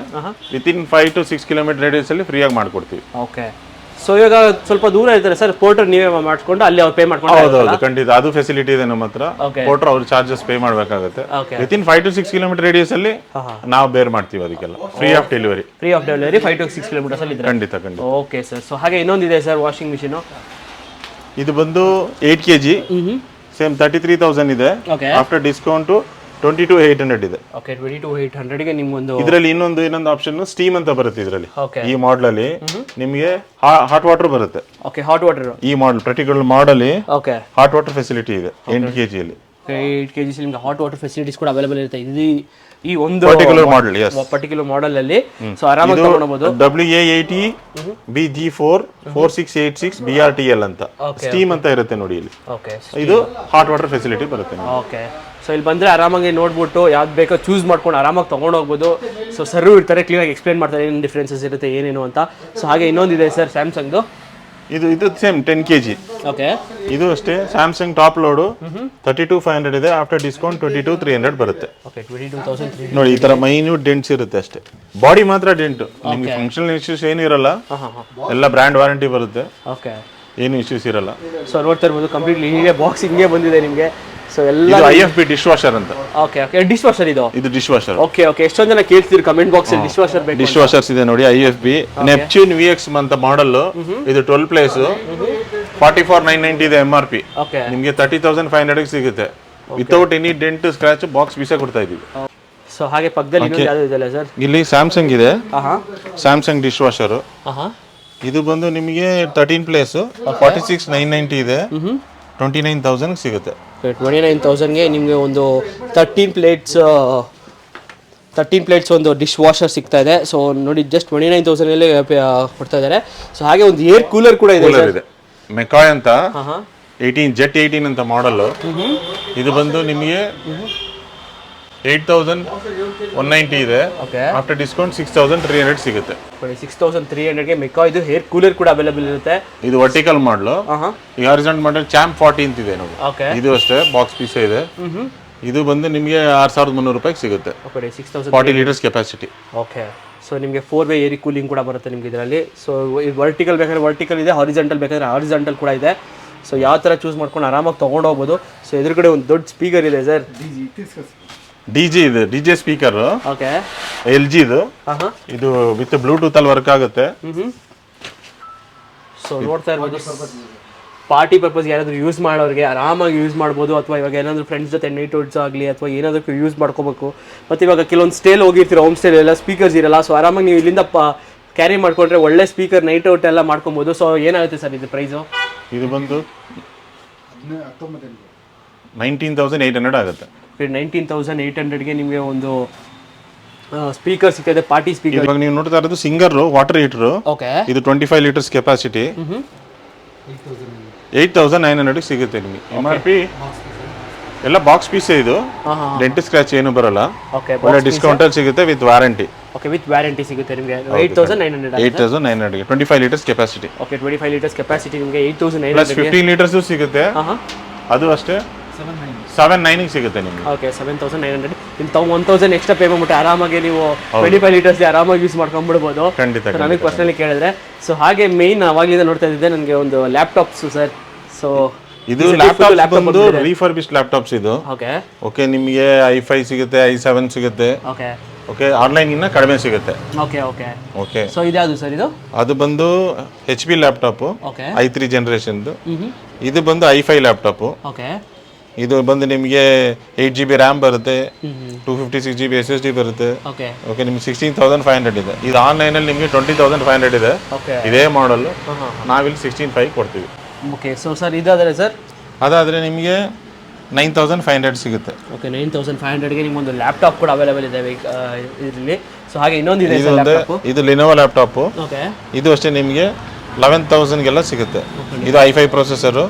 ವಿತಿನ್ 5 to 6 ಕಿಲೋಮೀಟರ್ ರೇಡಿಯಸ್ ಅಲ್ಲಿ ಫ್ರೀ ಆಗಿ ಮಾಡ್ಕೊಡ್ತೀವಿ. ಓಕೆ, ಸೊ ಇವಾಗ ಸ್ವಲ್ಪ ದೂರ ಇರ್ತಾರೆ ಸರ್, ಪೋರ್ಟರ್ ನೀವೇ ಮಾಡಿಕೊಂಡು ಅಲ್ಲಿ ಅವ್ರು ಪೇ ಮಾಡ್ಕೊಂಡು? ಹೌದು, ಖಂಡಿತ ಅದು ಫೆಸಿಲಿಟಿ ಇದೆ ನಮ್ಮ ಹತ್ರ. ಪೋರ್ಟರ್ ಅವ್ರ ಚಾರ್ಜಸ್ ಪೇ ಮಾಡಬೇಕಾಗುತ್ತೆ. ವಿತಿನ್ 5 to 6 ಕಿಲೋಮೀಟರ್ ರೇಡಿಯಸ್ ಅಲ್ಲಿ ನಾವು ಬೇರ್ ಮಾಡ್ತೀವಿ. ಅದಕ್ಕೆಲ್ಲ free of delivery 5 to 6 kilometres ಅಲ್ಲಿ ಇದ್ರೆ. ಖಂಡಿತ. ಓಕೆ ಸರ್, ಸೊ ಹಾಗೆ ಇನ್ನೊಂದಿದೆ ಸರ್ ವಾಷಿಂಗ್ ಮಿಷಿನ್. ಇದು ಬಂದು 8 kg ಸೇಮ್ 33,000 ಇದೆ. ಆಫ್ಟರ್ ಡಿಸ್ಕೌಂಟ್ 22,800 ಇದೆ. ಓಕೆ, 22,800ಗೆ ನಿಮ್ಗೊಂದು ಇದರಲ್ಲಿ ಇನ್ನೊಂದು ಆಪ್ಷನ್ ಸ್ಟೀಮ್ ಅಂತ ಬರುತ್ತೆ ಇದರಲ್ಲಿ. ಈ ಮಾಡೆಲ್ ಅಲ್ಲಿ ನಿಮಗೆ ಹಾಟ್ ವಾಟರ್ ಬರುತ್ತೆ. ಓಕೆ, ಹಾಟ್ ವಾಟರ್ ಈ model particular model okay hot water facility ಇದೆ 8 kg ಅಲ್ಲಿ. 8 kg ನಿಮಗೆ ಹಾಟ್ ವಾಟರ್ ಫೆಸಿಲಿಟೀಸ್ ಕೂಡ ಅವೈಲೇಬಲ್ ಇರುತ್ತೆ. ಇದು ಈ ಒಂದು ಪರ್ಟಿಕ್ಯುಲರ್ ಮಾಡೆಲ್ ಅಲ್ಲಿ ಸೊ ಆರಾಮಾಗಿ ತಗೊಳ್ಳಬಹುದು. WA80 BG4 4686 BRTL ಅಂತ ಸ್ಟೀಮ್ ಅಂತ ಇರುತ್ತೆ ನೋಡಿ ಇಲ್ಲಿ. ಓಕೆ, ಇದು ಹಾಟ್ ವಾಟರ್ ಫೆಸಿಲಿಟಿ ಬರುತ್ತೆ. ಓಕೆ, ಸೊ ಇಲ್ಲಿ ಬಂದರೆ ಆರಾಮಾಗಿ ನೋಡ್ಬಿಟ್ಟು ಯಾವ್ದು ಬೇಕೋ ಚೂಸ್ ಮಾಡ್ಕೊಂಡು ಆರಾಮಾಗಿ ತೊಗೊಂಡು ಹೋಗ್ಬೋದು. ಸೊ ಸರ್ರು ಇರ್ತಾರೆ, ಕ್ಲಿಯರಾಗಿ ಎಕ್ಸ್ಪ್ಲೇನ್ ಮಾಡ್ತಾರೆ ಏನೇನು ಡಿಫ್ರೆನ್ಸಸ್ ಇರುತ್ತೆ ಏನೇನು ಅಂತ. ಸೊ ಹಾಗೆ ಇನ್ನೊಂದಿದೆ ಸರ್ ಸ್ಯಾಮ್ಸಂಗ್ದು. ಇದು ಸೇಮ್ 10 kg. ಓಕೆ, ಇದು ಅಷ್ಟೇ ಸ್ಯಾಮ್ಸಂಗ್ ಟಾಪ್ ಲೋಡು 32,500 ಇದೆ. ಆಫ್ಟರ್ ಡಿಸ್ಕೌಂಟ್ 22,300 ಬರುತ್ತೆ. ಓಕೆ, 22,300 ನೋಡಿ ಈ ತರ ಮೈನ್ಯೂಟ್ ಡೆಂಟ್ಸ್ ಇರುತ್ತೆ ಅಷ್ಟೇ. ಬಾಡಿ ಮಾತ್ರ ಡೆಂಟ್, ನಿಮಗೆ ಫಂಕ್ಷನಲ್ ಇಶ್ಯೂಸ್ ಏನು ಇರಲ್ಲ. ಎಲ್ಲ ಬ್ರ್ಯಾಂಡ್ ವಾರಂಟಿ ಬರುತ್ತೆ. ಓಕೆ, ಏನು ಇಶ್ಯೂಸ್ ಇರಲ್ಲ. ಸೊ ನೋಡ್ತಾ ಇರ್ಬೋದು ಕಂಪ್ಲೀಟ್ಲಿ ಹೀಗೆ ಬಾಕ್ಸ್ ಹಿಂಗೆ ಬಂದಿದೆ ನಿಮಗೆ. ಸೊ ಎಲ್ಲ IFB ಡಿಶ್ ವಾಷರ್ ಅಂತ. ಓಕೆ, ಓಕೆ, ಡಿಶ್ ವಾಷರ್ ಇದು ಡಿಶ್ ವಾಷರ್. ಓಕೆ, ಓಕೆ, ಎಷ್ಟೊಂದು ಜನ ಕೇಳ್ತೀರಿ ಕಮೆಂಟ್ ಬಾಕ್ಸ್ ಅಲ್ಲಿ ಡಿಶ್ ವಾಷರ್ ಬೇಕು. ಡಿಶ್ ವಾಷರ್ಸ್ ಇದೆ ನೋಡಿ IFB ನೆಪ್ಚ್ಯೂನ್ VX ಅಂತ ಮಾಡೆಲ್. ಇದು 12 ಪ್ಲೇಸ್ 44,990 ಇದೆ MRP. ಓಕೆ, ನಿಮಗೆ 30,500 ಸಿಗುತ್ತೆ. Without any dent scratch box piece ಕೊಡ್ತಾ ಇದೀವಿ. ಸೊ ಹಾಗೆ ಪಕ್ಕದಲ್ಲಿ ಇನ್ನೊಂದು ಯಾವುದು ಇದೆಯಲ್ಲ ಸರ್? ಇಲ್ಲಿ ಸ್ಯಾಮ್ಸಂಗ್ ಇದೆ. Samsung dish washer. ಇದು ಬಂದು ನಿಮಗೆ 13 ಪ್ಲೇಸ್ 46,990 ಇದೆ. 29,000 ಸಿಗುತ್ತೆ. 29,000ಗೆ ನಿಮಗೆ ಒಂದು 13 ಪ್ಲೇಟ್ಸ್ ಒಂದು ಡಿಶ್ ವಾಷರ್ ಸಿಗ್ತಾ ಇದೆ. ಸೊ ನೋಡಿ ಜಸ್ಟ್ 29,000 ಕೊಡ್ತಾ ಇದ್ದಾರೆ. ಸೊ ಹಾಗೆ ಒಂದು ಏರ್ ಕೂಲರ್ ಕೂಡ ಇದೆ. ಮೆಕಾಯ್ ಅಂತ 18 ಅಂತ ಮಾಡಲ್. ಇದು ಬಂದು ನಿಮಗೆ 8,190 ಇದೆ. ಆಫ್ಟರ್ ಡಿಸ್ಕೌಂಟ್ 6,300 ಸಿಗುತ್ತೆ. 6,300ಗೆ ಮೆಕಾಯ್ ಇದು ಏರ್ ಕೂಲರ್ ಕೂಡ ಅವೈಲೇಬಲ್ ಇರುತ್ತೆ. ಇದು ವರ್ಟಿಕಲ್ ಮಾಡಲ್. ಈ ಹಾರಿಜಾಂಟಲ್ ಮಾಡಲ್ ಚಾಂಪ್ 40 ಅಂತ ಇದೆ ನೋಡಿ. ಇದು ಅಷ್ಟೇ ಬಾಕ್ಸ್ ಪೀಸ್ ಇದೆ. ಇದು ಬಂದು ನಿಮಗೆ 6,300 ರೂಪಾಯಿಗೆ ಸಿಗುತ್ತೆ. 40 ಲೀಟರ್ಸ್ ಕೆಪಾಸಿಟಿ. ಓಕೆ, ಸೊ ನಿಮಗೆ 4-way ಏರ್ ಕೂಲಿಂಗ್ ಕೂಡ ಬರುತ್ತೆ ನಿಮಗೆ ಇದರಲ್ಲಿ. ಸೊ ವರ್ಟಿಕಲ್ ಬೇಕಾದ್ರೆ ವರ್ಟಿಕಲ್ ಇದೆ, ಹಾರಿಜಾಂಟಲ್ ಬೇಕಾದ್ರೆ ಹಾರಿಜಾಂಟಲ್ ಕೂಡ ಇದೆ. ಸೊ ಯಾವ ಥರ ಚೂಸ್ ಮಾಡ್ಕೊಂಡು ಆರಾಮಾಗಿ ತೊಗೊಂಡು ಹೋಗ್ಬೋದು. ಸೊ ಎದುರುಗಡೆ ಒಂದು ದೊಡ್ಡ ಸ್ಪೀಕರ್ ಇದೆ ಸರ್. DJ ಇದೆ, DJ ಸ್ಪೀಕರ್. ಓಕೆ, LG ಇದು. ಇದು ವಿತ್ ಬ್ಲೂಟೂತ್ ಅಲ್ಲಿ ವರ್ಕ್ ಆಗುತ್ತೆ. ಸೊ ನೋಡ್ತಾ ಇರ್ಬೋದು ಪಾರ್ಟಿ ಪರ್ಪಸ್ ಯಾರಾದರೂ ಯೂಸ್ ಮಾಡೋರಿಗೆ ಆರಾಮಾಗಿ ಯೂಸ್ ಮಾಡ್ಬೋದು. ಅಥವಾ ಇವಾಗ ಏನಾದರೂ ಫ್ರೆಂಡ್ಸ್ ಜೊತೆ ನೈಟ್ ಔಟ್ಸ್ ಆಗಲಿ ಅಥವಾ ಏನಾದರೂ ಯೂಸ್ ಮಾಡ್ಕೋಬೇಕು. ಮತ್ತು ಇವಾಗ ಕೆಲವೊಂದು ಸ್ಟೇಲ್ ಹೋಗಿರ್ತೀರ, ಹೋಮ್ ಸ್ಟೇಲ್ ಎಲ್ಲ ಸ್ಪೀಕರ್ಸ್ ಇರಲ್ಲ. ಸೊ ಆರಾಮಾಗಿ ನೀವು ಇಲ್ಲಿಂದ ಕ್ಯಾರಿ ಮಾಡ್ಕೊಂಡ್ರೆ ಒಳ್ಳೆ ಸ್ಪೀಕರ್ ನೈಟ್ ಔಟ್ ಎಲ್ಲ ಮಾಡ್ಕೊಬೋದು. ಸೊ ಏನಾಗುತ್ತೆ ಸರ್ ಇದು ಪ್ರೈಸು? ಇದು ಬಂದು 19,800 ಆಗುತ್ತೆ. 19,800ಗೆ ನಿಮಗೆ ಒಂದು ಸ್ಪೀಕರ್ ಸಿಗ್ತದೆ, ಪಾರ್ಟಿ ಸ್ಪೀಕರ್. ಇವಾಗ ನೀವು ನೋಡ್ತಾ ಇರೋದು ಸಿಂಗರ್ ವಾಟರ್ ಹೀಟರ್. ಓಕೆ, ಇದು 25 ಲೀಟರ್ಸ್ ಕೆಪಾಸಿಟಿ. 8,900 ಸಿಗುತ್ತೆ ನಿಮಗೆ. MRP ಎಲ್ಲ ಬಾಕ್ಸ್ ಪೀಸ್ ಇದು, ಡೆಂಟ್ ಸ್ಕ್ರಾಚ್ ಏನು ಬರಲ್ಲ. ಒಳ್ಳೆ ಡಿಸ್ಕೌಂಟ್ ಅಲ್ಲಿ ಸಿಗುತ್ತೆ with warranty. Okay, with warranty ಸಿಗುತ್ತೆ ನಿಮಗೆ 8900. 8900 25 litres capacity. Okay, 25 litres capacity ನಿಮಗೆ 8900 ಪ್ಲಸ್ 15 ಲೀಟರ್ಸ್ ಸಿಗುತ್ತೆ. ಅದು ಅಷ್ಟೇ 7,900 ಸಿಗುತ್ತೆ ನಿಮಗೆ. ಓಕೆ, 7,900. ಇನ್ನು 1,000 ಎಕ್ಸ್ಟ್ರಾ ಪೇ ಮಾಡ್ಬಿಟ್ಟು ಆರಾಮಾಗಿ ನೀವು 25 ಲೀಟರ್ಸ್ ಆರಾಮಾಗಿ ಯೂಸ್ ಮಾಡ್ಕೊಂಡ್ಬಿಡ್ಬೋದು. ಖಂಡಿತ. ನನಗೆ ಪರ್ಸನಲಿ ಕೇಳಿದ್ರೆ. ಸೊ ಹಾಗೆ ಮೇನ್ ಅವಾಗಿಂದ ನೋಡ್ತಾ ಇದ್ದೆ ನನಗೆ ಒಂದು ಲ್ಯಾಪ್ಟಾಪ್ಸ್ ಸರ್. ಸೊ ಇದು ಲ್ಯಾಪ್ಟಾಪ್ ಬಂದು ರೀಫರ್ಬಿಶ್ಡ್ ಲ್ಯಾಪ್ಟಾಪ್ಸ್ ಇದು. ಓಕೆ ಓಕೆ, ನಿಮಗೆ i5 ಸಿಗುತ್ತೆ, i7 ಸಿಗುತ್ತೆ. ಓಕೆ ಓಕೆ, ಆನ್ಲೈನ್ ಇನ್ನ ಕಡಿಮೆ ಸಿಗುತ್ತೆ. Okay okay okay. ಸೊ ಇದ್ಯಾವುದು ಸರ್ ಇದು? ಅದು ಬಂದು HP ಲ್ಯಾಪ್ಟಾಪ್ ಓಕೆ, i3 ಜನರೇಷನ್ದು. ಇದು ಬಂದು i5 ಲ್ಯಾಪ್ಟಾಪ್. ಓಕೆ, ಇದು ಬಂದು ನಿಮಗೆ 8GB ರ್ಯಾಮ್ ಬರುತ್ತೆ, 256GB SSD ಬರುತ್ತೆ. ಓಕೆ ಓಕೆ, ನಿಮ್ಗೆ 16,500 ಇದೆ. ಇದು ಆನ್ಲೈನಲ್ಲಿ ನಿಮಗೆ 20,500 ಇದೆ. ಓಕೆ, ಇದೇ ಮಾಡಲ್. ನಾವಿಲ್ಲಿ 16,500 ಕೊಡ್ತೀವಿ. ಓಕೆ. ಸೊ ಸರ್ ಇದಾದರೆ ಸರ್? ಅದಾದರೆ ನಿಮಗೆ 9,500 ಸಿಗುತ್ತೆ. ಓಕೆ, 9,500ಗೆ ನಿಮ್ಗೊಂದು ಲ್ಯಾಪ್ಟಾಪ್ ಕೂಡ ಅವೈಲೇಬಲ್ ಇದೆ ಇದರಲ್ಲಿ. ಸೊ ಹಾಗೆ ಇನ್ನೊಂದಿದೆ ಸರ್ ಲ್ಯಾಪ್ಟಾಪ್. ಇದು ಲಿನೋವೋ ಲ್ಯಾಪ್ಟಾಪ್. ಓಕೆ, ಇದು ಅಷ್ಟೇ ನಿಮಗೆ 11,000ಗೆಲ್ಲ ಸಿಗುತ್ತೆ. ಇದು i5 processor,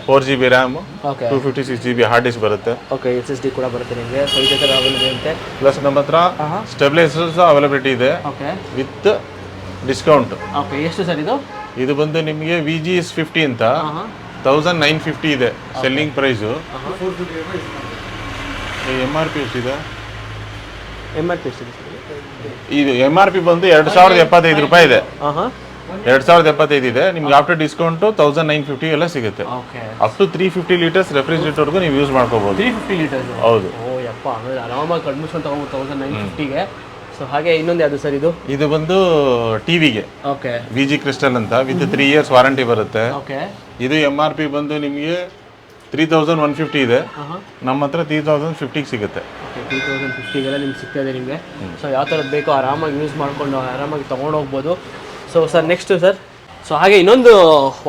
4GB RAM, 256GB hard disk ಬರುತ್ತೆ. ಓಕೆ, SSD ಕೂಡ ಬರುತ್ತೆ ನಿಮಗೆ. ಸೊ ಇದೇ ಥರ ಅವೈಲೇಬಲ್ ಇರುತ್ತೆ. ಪ್ಲಸ್ ನಮ್ಮ ಹತ್ರ ಸ್ಟೆಬಿಲೈಸರ್ಸ್ ಅವೈಲಬಿಲಿಟಿ ಇದೆ ಓಕೆ, ವಿತ್ ಡಿಸ್ಕೌಂಟ್. ಓಕೆ. ಎಷ್ಟು ಸರ್ ಇದು? ಇದು ಬಂದು ನಿಮಗೆ VGS 50 ಅಂತ 1,950 ಇದೆ ಸೆಲ್ಲಿಂಗ್ ಪ್ರೈಸು. MRP ಎಷ್ಟಿದೆ? MRP ಎಷ್ಟಿದೆ? ಇದು MRP ಬಂದು 2,075 ರೂಪಾಯಿ ಇದೆ. 2,075 ಇದೆ. ನಿಮ್ಗೆ ಆಫ್ಟರ್ ಡಿಸ್ಕೌಂಟ್ 1,950 ಎಲ್ಲ ಸಿಗುತ್ತೆ. ಅಪ್ ಟು 350 ಲೀಟರ್ಸ್ ರೆಫ್ರಿಜರೇಟರ್ಗೂ ನೀವು ಯೂಸ್ ಮಾಡ್ಕೋಬಹುದು. 350 ಲೀಟರ್ಸ್? ಹೌದು. ಓ ಯಪ್ಪ, ಅಂದ್ರೆ ಆರಾಮಾಗಿ ಅಡ್ಮಿಷನ್ ತಗೊಂಡು 1,950ಗೆ. ಸೊ ಹಾಗೆ ಇನ್ನೊಂದು ಯಾವುದು ಸರ್ ಇದು? ಇದು ಬಂದು ಟಿವಿಗೆ. ಓಕೆ, VG ಕ್ರಿಸ್ಟಲ್ ಅಂತ ವಿತ್ 3 ಇಯರ್ಸ್ ವಾರಂಟಿ ಬರುತ್ತೆ. ಓಕೆ. ಇದು MRP ಬಂದು ನಿಮಗೆ 3,150 ಇದೆ. ನಮ್ಮ ಹತ್ರ 3,050 ಸಿಗುತ್ತೆ. ಓಕೆ, 3,050ಗೆಲ್ಲ ನಿಮ್ಗೆ ಸಿಗ್ತದೆ ನಿಮಗೆ. ಸೊ ಯಾವ ಥರದ್ದು ಬೇಕೋ ಆರಾಮಾಗಿ ಯೂಸ್ ಮಾಡ್ಕೊಂಡು ಆರಾಮಾಗಿ ತೊಗೊಂಡು ಹೋಗ್ಬೋದು. So sir next sir, so ಹಾಗೆ ಇನ್ನೊಂದು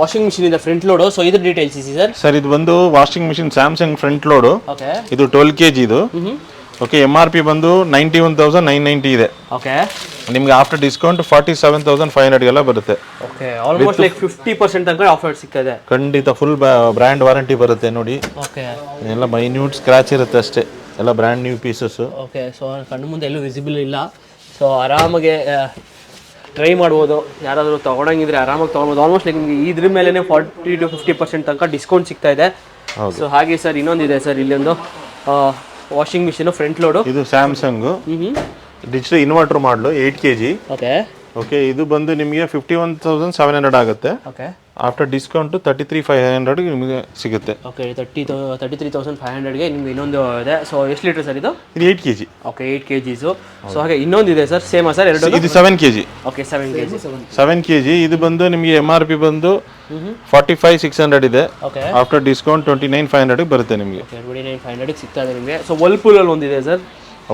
ವಾಷಿಂಗ್ ಮಿಷಿನ್ ಇದೆ ಫ್ರಂಟ್ ಲೋಡು. ಸೊ ಇದ್ರ ಡೀಟೇಲ್ಸ್ ಇಸಿ ಸರ್. ಸರ್ ಇದು ಬಂದು washing machine Samsung front load. Okay, ಇದು 12 kg ಇದು. ಓಕೆ, MRP ಬಂದು 91,990 ಇದೆ. ಓಕೆ, ನಿಮ್ಗೆ ಆಫ್ಟರ್ ಡಿಸ್ಕೌಂಟ್ 47,500ಗೆಲ್ಲ ಬರುತ್ತೆ. ಓಕೆ, ಆಲ್ಮೋಸ್ಟ್ ಲೈಕ್ 50% ತನಕ ಆಫರ್ ಸಿಗ್ತದೆ. ಖಂಡಿತ ಫುಲ್ ಬ್ರ್ಯಾಂಡ್ ವಾರಂಟಿ ಬರುತ್ತೆ ನೋಡಿ. ಓಕೆ, ಎಲ್ಲ ಮೈನ್ಯೂಟ್ ಸ್ಕ್ರಾಚ್ ಇರುತ್ತೆ ಅಷ್ಟೇ, ಎಲ್ಲ brand new pieces. Okay, so ಕಣ್ಣು ಮುಂದೆ ಎಲ್ಲೂ ವಿಸಿಬಲ್ ಇಲ್ಲ. ಸೊ ಆರಾಮಾಗಿ ಟ್ರೈ ಮಾಡ್ಬೋದು. ಯಾರಾದರೂ ತೊಗೊಳಂಗಿದ್ರೆ ಆರಾಮಾಗಿ ತೊಗೊಳ್ಬೋದು. ಆಲ್ಮೋಸ್ಟ್ ಲೈಕ್ ನಿಮಗೆ ಇದ್ರ ಮೇಲೆ 40 to 50% ತನಕ ಡಿಸ್ಕೌಂಟ್ ಸಿಗ್ತಾ ಇದೆ. ಸೊ ಹಾಗೆ ಸರ್ ಇನ್ನೊಂದಿದೆ ಸರ್, ಇಲ್ಲೊಂದು ವಾಷಿಂಗ್ ಮಿಷಿನ್ ಫ್ರಂಟ್ ಲೋಡು. ಇದು ಸ್ಯಾಮ್ಸಂಗ್ ಡಿಜಿಟಲ್ ಇನ್ವರ್ಟರ್ ಮಾಡಲು 8 kg. ಓಕೆ ಓಕೆ, ಇದು ಬಂದು ನಿಮಗೆ 51,700 ಆಗುತ್ತೆ. ಓಕೆ, ಆಫ್ಟರ್ ಡಿಸ್ಕೌಂಟ್ 33,500 ನಿಮಗೆ ಸಿಗುತ್ತೆ. ಓಕೆ, 33,500ಗೆ ನಿಮ್ಗೆ ಇನ್ನೊಂದು ಇದೆ. ಸೊ ಎಷ್ಟು ಲೀಟರ್ ಸರ್ ಇದು? ಇದು 8 kg. Okay, 8 kg. ಸೊ ಹಾಗೆ ಇನ್ನೊಂದಿದೆ ಸರ್, ಸೇಮಾ ಸರ್ ಎರಡು? ಇದು 7 kg. Okay, 7 kg. 7 kg. ಇದು ಬಂದು ನಿಮಗೆ MRP ಬಂದು 45,600 ಇದೆ. ಓಕೆ, ಆಫ್ಟರ್ ಡಿಸ್ಕೌಂಟ್ 29,500 ಬರುತ್ತೆ ನಿಮಗೆ. 29,500 ಸಿಗ್ತಾ ಇದೆ ನಿಮಗೆ. ಸೊ ವರ್ಲ್ಪೂಲಲ್ಲಿ ಒಂದಿದೆ ಸರ್.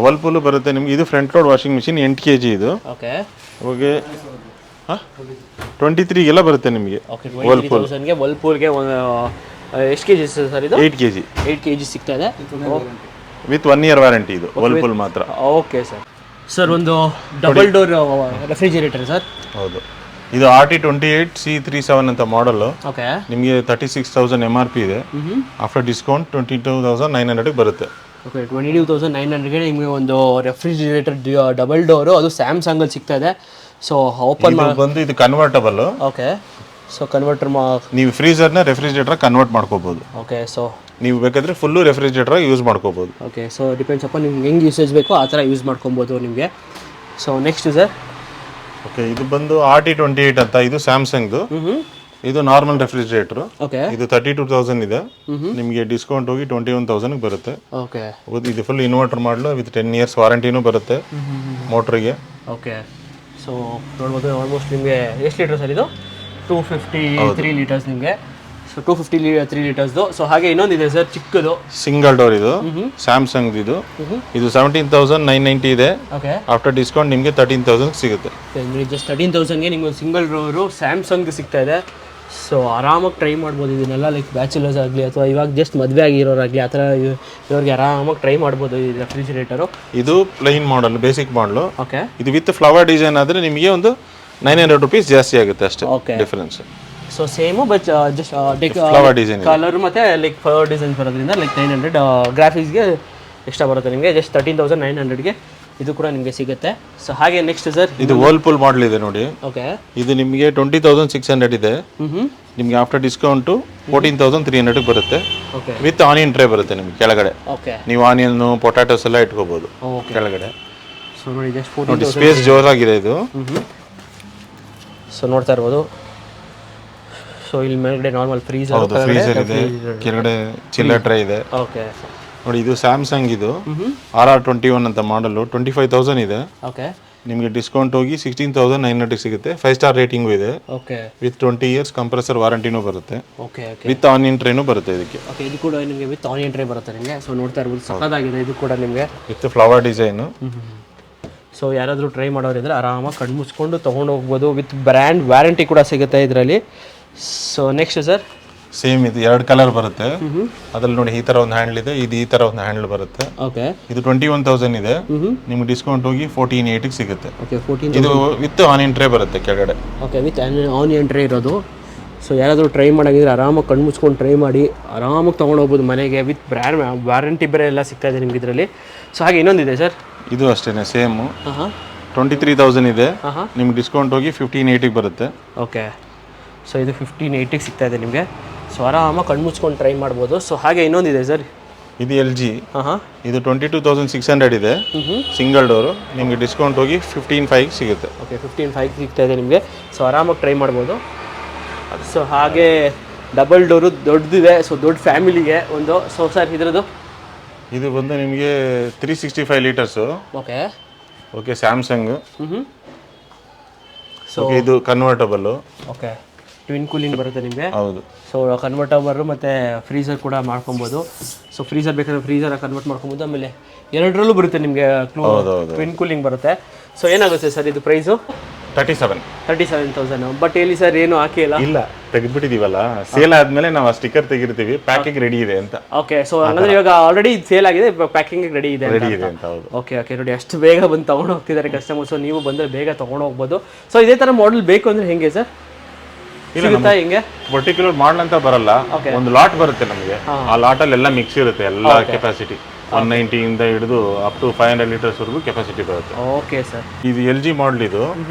ವರ್ಲ್ಪೂಲ್ ಬರುತ್ತೆ ನಿಮಗೆ. ಇದು front load washing machine 8 kg ಇದು. ಓಕೆ, ಓಕೆ, 23ಗೆಲ್ಲ ಬರುತ್ತೆ ನಿಮಗೆ. ಓಕೆ, 23,000ಗೆ ವರ್ಲ್ಪೂಲ್ಗೆ ಎಷ್ಟು kg ಸರ್ ಇದು? 8 kg. 8 kg ಸಿಗ್ತಾ ಇದೆ ವಿತ್ 1 year ವಾರಂಟಿ ಇದು ವರ್ಲ್ಪೂಲ್ ಮಾತ್ರ. Okay sir. ಸರ್ ಒಂದು ಡಬಲ್ ಡೋರ್ ರೆಫ್ರಿಜಿರೇಟರ್ ಸರ್. ಹೌದು, ಇದು RT28C37 ಅಂತ ಮಾಡಲ್. ಓಕೆ, ನಿಮಗೆ 36,000 MRP ಇದೆ. ಆಫ್ಟರ್ ಡಿಸ್ಕೌಂಟ್ 22,900 ಬರುತ್ತೆ. ಓಕೆ, 22,900ಗೆ ನಿಮಗೆ ಒಂದು ರೆಫ್ರಿಜಿರೇಟರ್ ಡಬಲ್ ಡೋರು, ಅದು ಸ್ಯಾಮ್ಸಂಗಲ್ಲಿ ಸಿಗ್ತಾ ಇದೆ. ಸೊ ಓಪನ್ ಬಂದು ಇದು ಕನ್ವರ್ಟಬಲ್. ಓಕೆ, ಸೊ ಕನ್ವರ್ಟರ್ ನೀವು ಫ್ರೀಜರ್ನ ರೆಫ್ರಿಜಿರೇಟರ್ ಕನ್ವರ್ಟ್ ಮಾಡ್ಕೋಬಹುದು. ಓಕೆ, ಸೊ ನೀವು ಬೇಕಾದ್ರೆ ಫುಲ್ಲು ರೆಫ್ರಿಜಿರೇಟರ್ ಯೂಸ್ ಮಾಡ್ಕೋಬಹುದು. ಓಕೆ, ಸೊ ಡಿಪೆಂಡ್ಸ್ ಅಪ್ಪ ನಿಮ್ಗೆ ಹೆಂಗೆ ಯೂಸೇಜ್ ಬೇಕೋ ಆ ಥರ ಯೂಸ್ ಮಾಡ್ಕೊಬೋದು ನಿಮಗೆ. So next sir. ಓಕೆ, ಇದು ಬಂದು RT28 ಅಂತ. ಇದು ಸ್ಯಾಮ್ಸಂಗ್ದು. ಇದು ನಾರ್ಮಲ್ ರೆಫ್ರಿಜಿರೇಟರ್. ಓಕೆ, ಇದು 32,000 ಇದೆ. ನಿಮಗೆ ಡಿಸ್ಕೌಂಟ್ ಹೋಗಿ 21,000 ಬರುತ್ತೆ. ಓಕೆ, ಇದು ಫುಲ್ ಇನ್ವರ್ಟರ್ ಮಾಡಲು ವಿತ್ 10 years ವಾರಂಟಿನೂ ಬರುತ್ತೆ ಮೋಟ್ರಿಗೆ. ಓಕೆ, ಸೊ ನೋಡ್ಬೋದು ಆಲ್ಮೋಸ್ಟ್ ನಿಮಗೆ ಎಷ್ಟು ಲೀಟರ್ ಸರ್ ಇದು? 253 ಲೀಟರ್ಸ್ ನಿಮಗೆ. ಸೊ 253 ಲೀಟರ್ಸ್ದು. ಸೊ ಹಾಗೆ ಇನ್ನೊಂದಿದೆ ಸರ್ ಚಿಕ್ಕದು ಸಿಂಗಲ್ ಡೋರ್. ಇದು ಸ್ಯಾಮ್ಸಂಗ್. ಇದು 17,990 ಇದೆ. ಓಕೆ, ಆಫ್ಟರ್ ಡಿಸ್ಕೌಂಟ್ ನಿಮಗೆ 13,000 ಸಿಗುತ್ತೆ. ಜಸ್ಟ್ 13,000ಗೆ ನಿಮ್ಗೆ ಒಂದು ಸಿಂಗಲ್ ಡೋರು ಸ್ಯಾಮ್ಸಂಗ್ ಸಿಗ್ತಾ ಇದೆ. ಸೊ ಆರಾಮಾಗಿ ಟ್ರೈ ಮಾಡ್ಬೋದು ಇದನ್ನೆಲ್ಲ. ಲೈಕ್ ಬ್ಯಾಚುಲರ್ಸ್ ಆಗಲಿ ಅಥವಾ ಇವಾಗ ಜಸ್ಟ್ ಮದುವೆ ಆಗಿರೋರಾಗಲಿ ಆ ಥರ ಇವ್ರಿಗೆ ಆರಾಮಾಗಿ ಟ್ರೈ ಮಾಡ್ಬೋದು ಈ ರೆಫ್ರಿಜಿರೇಟರು. ಇದು ಪ್ಲೈನ್ ಮಾಡಲ್, ಬೇಸಿಕ್ ಮಾಡಲು. ಓಕೆ, ಇದು ವಿತ್ ಫ್ಲವರ್ ಡಿಸೈನ್ ಆದರೆ ನಿಮಗೆ ಒಂದು 900 ರೂಪೀಸ್ ಜಾಸ್ತಿ ಆಗುತ್ತೆ ಅಷ್ಟೇ. Okay, difference. So same but just flower design colour ಮತ್ತು ಲೈಕ್ ಫ್ಲವರ್ ಡಿಸೈನ್ ಬರೋದ್ರಿಂದ ಲೈಕ್ 900 ಗ್ರಾಫಿಕ್ಸ್ಗೆ ಎಕ್ಸ್ಟ್ರಾ ಬರುತ್ತೆ ನಿಮಗೆ. ಜಸ್ಟ್ 13,900ಗೆ ಇದು ಕೂಡ ನಿಮಗೆ ಸಿಗುತ್ತೆ. ಸೊ ಹಾಗೆ ನೆಕ್ಸ್ಟ್ ಸರ್ ಇದು ವರ್ಲ್ಪೂಲ್ ಮಾಡಲ್ ಇದೆ ನೋಡಿ. ಓಕೆ, ಇದು ನಿಮಗೆ 20,600 ಇದೆ. ನಿಮಗೆ ಆಫ್ಟರ್ ಡಿಸ್ಕೌಂಟು 14,300 ಬರುತ್ತೆ. ಓಕೆ, ವಿತ್ ಆನಿಯನ್ ಟ್ರೇ ಬರುತ್ತೆ ನಿಮಗೆ ಕೆಳಗಡೆ. ಓಕೆ, ನೀವು ಆನಿಯನ್ ಪೊಟ್ಯಾಟೋಸ್ ಎಲ್ಲ ಇಟ್ಕೋಬಹುದು ಕೆಳಗಡೆ. ಸೊ ನೋಡಿ ಜಸ್ಟ್ ನೋಡಿ ಸ್ಪೇಸ್ ಜೋರಾಗಿದೆ ಇದು. ಸೊ ನೋಡ್ತಾ ಇರ್ಬೋದು. ಸೊ ಇಲ್ಲಿ ಮೇಲ್ಗಡೆ ನಾರ್ಮಲ್ ಫ್ರೀಸರ್ ಇದೆ, ಕೆಳಗಡೆ ಚಿಲ್ಲರ್ ಟ್ರೇ ಇದೆ. ಓಕೆ ನೋಡಿ ಇದು ಸ್ಯಾಮ್ಸಂಗ್ ಇದು RR21 ಅಂತ ಮಾಡಲು 25,000 ಇದೆ. ಓಕೆ, ನಿಮಗೆ ಡಿಸ್ಕೌಂಟ್ ಹೋಗಿ 16,900 ಸಿಗುತ್ತೆ. 5 ಸ್ಟಾರ್ ರೇಟಿಂಗು ಇದೆ. ಓಕೆ, ವಿತ್ 20 ಇಯರ್ಸ್ ಕಂಪ್ರೆಸರ್ ವಾರಂಟಿನೂ ಬರುತ್ತೆ. Okay, okay, with onion train ಬರುತ್ತೆ ಇದಕ್ಕೆ. ಓಕೆ, ಇದು ಕೂಡ ನಿಮಗೆ ವಿತ್ ಆನಿಯನ್ ಟ್ರೇ ಬರುತ್ತೆ ನಿಮಗೆ. ಸೊ ನೋಡ್ತಾ ಇರ್ಬೋದು ಸಖತ್ತಾಗಿದೆ ಇದು ಕೂಡ ನಿಮಗೆ ವಿತ್ ಫ್ಲವರ್ ಡಿಸೈನು. ಸೊ ಯಾರಾದರೂ ಟ್ರೈ ಮಾಡೋರಿದ್ರೆ ಆರಾಮಾಗಿ ಕಣ್ಣು ಮುಚ್ಕೊಂಡು ತೊಗೊಂಡು ಹೋಗ್ಬೋದು. ವಿತ್ ಬ್ರ್ಯಾಂಡ್ ವ್ಯಾರಂಟಿ ಕೂಡ ಸಿಗುತ್ತೆ ಇದರಲ್ಲಿ. ಸೊ ನೆಕ್ಸ್ಟ್ ಸರ್ ಸೇಮ್ ಇದು 2 ಕಲರ್ ಬರುತ್ತೆ. ಅದ್ರಲ್ಲಿ ನೋಡಿ ಈ ತರ ಒಂದು ಹ್ಯಾಂಡಲ್ ಇದೆ, ಇದು ಈ ತರ ಒಂದು ಹ್ಯಾಂಡಲ್ ಬರುತ್ತೆ. ಓಕೆ, ಇದು 21,000 ಇದೆ. ನಿಮ್ಗೆ ಡಿಸ್ಕೌಂಟ್ ಹೋಗಿ 14,800 ಸಿಗುತ್ತೆ. ಓಕೆ, 14. ಇದು ವಿತ್ ಆನಿಯನ್ ಟ್ರೇ ಬರುತ್ತೆ ಕೆಳಗಡೆ. ಓಕೆ, ವಿತ್ ಆನಿಯನ್ ಟ್ರೇ ಇರೋದು. ಸೊ ಯಾರಾದರೂ ಟ್ರೈ ಮಾಡೋಂಗಿದ್ರೆ ಆರಾಮಾಗಿ ಕಣ್ಣು ಮುಚ್ಕೊಂಡು ಟ್ರೈ ಮಾಡಿ ಆರಾಮಾಗಿ ತೊಗೊಂಡು ಹೋಗ್ಬೋದು ಮನೆಗೆ. ವಿತ್ ಬ್ರ್ಯಾಂಡ್ ವ್ಯಾರಂಟಿ ಬೇರೆ ಎಲ್ಲ ಸಿಗ್ತಾ ಇದೆ ನಿಮ್ಗೆ ಇದರಲ್ಲಿ. ಸೊ ಹಾಗೆ ಇನ್ನೊಂದಿದೆ ಸರ್, ಇದು ಅಷ್ಟೇ ಸೇಮ್ 23,000 ಇದೆ. ನಿಮ್ಗೆ ಡಿಸ್ಕೌಂಟ್ ಹೋಗಿ 15,800 ಬರುತ್ತೆ. ಓಕೆ, ಸೊ ಇದು 15,800 ಸಿಗ್ತಾ ಇದೆ ನಿಮಗೆ. ಸೊ ಆರಾಮಾಗಿ ಕಣ್ಣು ಮುಚ್ಕೊಂಡು ಟ್ರೈ ಮಾಡ್ಬೋದು. ಸೊ ಹಾಗೆ ಇನ್ನೊಂದಿದೆ ಸರ್, ಇದು LG. ಇದು 22,600 ಇದೆ. Single door. ನಿಮಗೆ ಡಿಸ್ಕೌಂಟ್ ಹೋಗಿ 15,500 ಸಿಗುತ್ತೆ. ಓಕೆ, 15,500 ಸಿಗ್ತಾ ಇದೆ ನಿಮಗೆ. ಸೊ ಆರಾಮಾಗಿ ಟ್ರೈ ಮಾಡ್ಬೋದು. ಸೊ ಹಾಗೆ ಡಬಲ್ ಡೋರು ದೊಡ್ಡದಿದೆ. ಸೊ ದೊಡ್ಡ ಫ್ಯಾಮಿಲಿಗೆ ಒಂದು. ಸೊ ಸರ್ ಇದ್ರದ್ದು ಇದು ಬಂದು ನಿಮಗೆ 365 litres. Okay, okay, Samsung. So ಇದು ಕನ್ವರ್ಟಬಲ್. ಓಕೆ, ಟ್ವಿನ್ ಕೂಲಿಂಗ್ ಬರುತ್ತೆ ನಿಮಗೆ. ಹೌದು. ಸೊ ಕನ್ವರ್ಟಬರು ಮತ್ತು ಫ್ರೀಸರ್ ಕೂಡ ಮಾಡ್ಕೊಬೋದು. ಸೊ ಫ್ರೀಸರ್ ಬೇಕಾದ್ರೆ ಫ್ರೀಸರ್ ಕನ್ವರ್ಟ್ ಮಾಡ್ಕೊಬೋದು. ಆಮೇಲೆ ಎರಡರಲ್ಲೂ ಬರುತ್ತೆ ನಿಮಗೆ ಟ್ವಿನ್ ಕೂಲಿಂಗ್ ಬರುತ್ತೆ. ಸೊ ಏನಾಗುತ್ತೆ ಸರ್ ಇದು ಪ್ರೈಸು? 37,000. ಬಟ್ ಹೇಳಿ ಸರ್ ಏನು ಹಾಕಿಲ್ಲ. ಇಲ್ಲ, ತೆಗೆದ್ಬಿಟ್ಟಿದೀವಲ್ಲ, ಸೇಲ್ ಆದ್ಮೇಲೆ ನಾವು ಆ ಸ್ಟಿಕ್ಕರ್ ತೆಗಿರ್ತೀವಿ, ಪ್ಯಾಕಿಂಗ್ ರೆಡಿ ಇದೆ ಅಂತ. ಓಕೆ, ಸೊ ಹಂಗಂದ್ರೆ ಇವಾಗ ಆಲ್ರೆಡಿ ಸೇಲ್ ಆಗಿದೆ, ಪ್ಯಾಕಿಂಗ್ ರೆಡಿ ಇದೆ ಅಂತ. ಹೌದು. ಓಕೆ, ಓಕೆ, ನೋಡಿ ಅಷ್ಟು ಬೇಗ ಬಂದು ತೊಗೊಂಡು ಹೋಗ್ತಿದ್ದಾರೆ ಕಸ್ಟಮರ್ಸ್. ನೀವು ಬಂದರೆ ಬೇಗ ತೊಗೊಂಡು ಹೋಗ್ಬೋದು. ಸೊ ಇದೇ ಥರ ಮಾಡೆಲ್ ಬೇಕು ಅಂದರೆ ಹೆಂಗೆ ಸರ್ ಸಿಗುತ್ತಾ? ಹಿಂಗೆ ಪರ್ಟಿಕ್ಯುಲರ್ ಮಾಡಲ್ ಅಂತ ಬರಲ್ಲ, ಒಂದು ಲಾಟ್ ಬರುತ್ತೆ ನಮಗೆ. ಆ ಲಾಟ್ ಅಲ್ಲಿ ಎಲ್ಲ ಮಿಕ್ಸ್ ಇರುತ್ತೆ, ಎಲ್ಲ ಕೆಪಾಸಿಟಿ 190 ಇಂದ ಹಿಡಿದು ಅಪ್ ಟು 500 ಲೀಟರ್ಸ್ ವರೆಗೂ ಕೆಪಾಸಿಟಿ ಬರುತ್ತೆ. ಓಕೆ ಸರ್, ಇದು LG ಮಾಡಲ್. ಇದು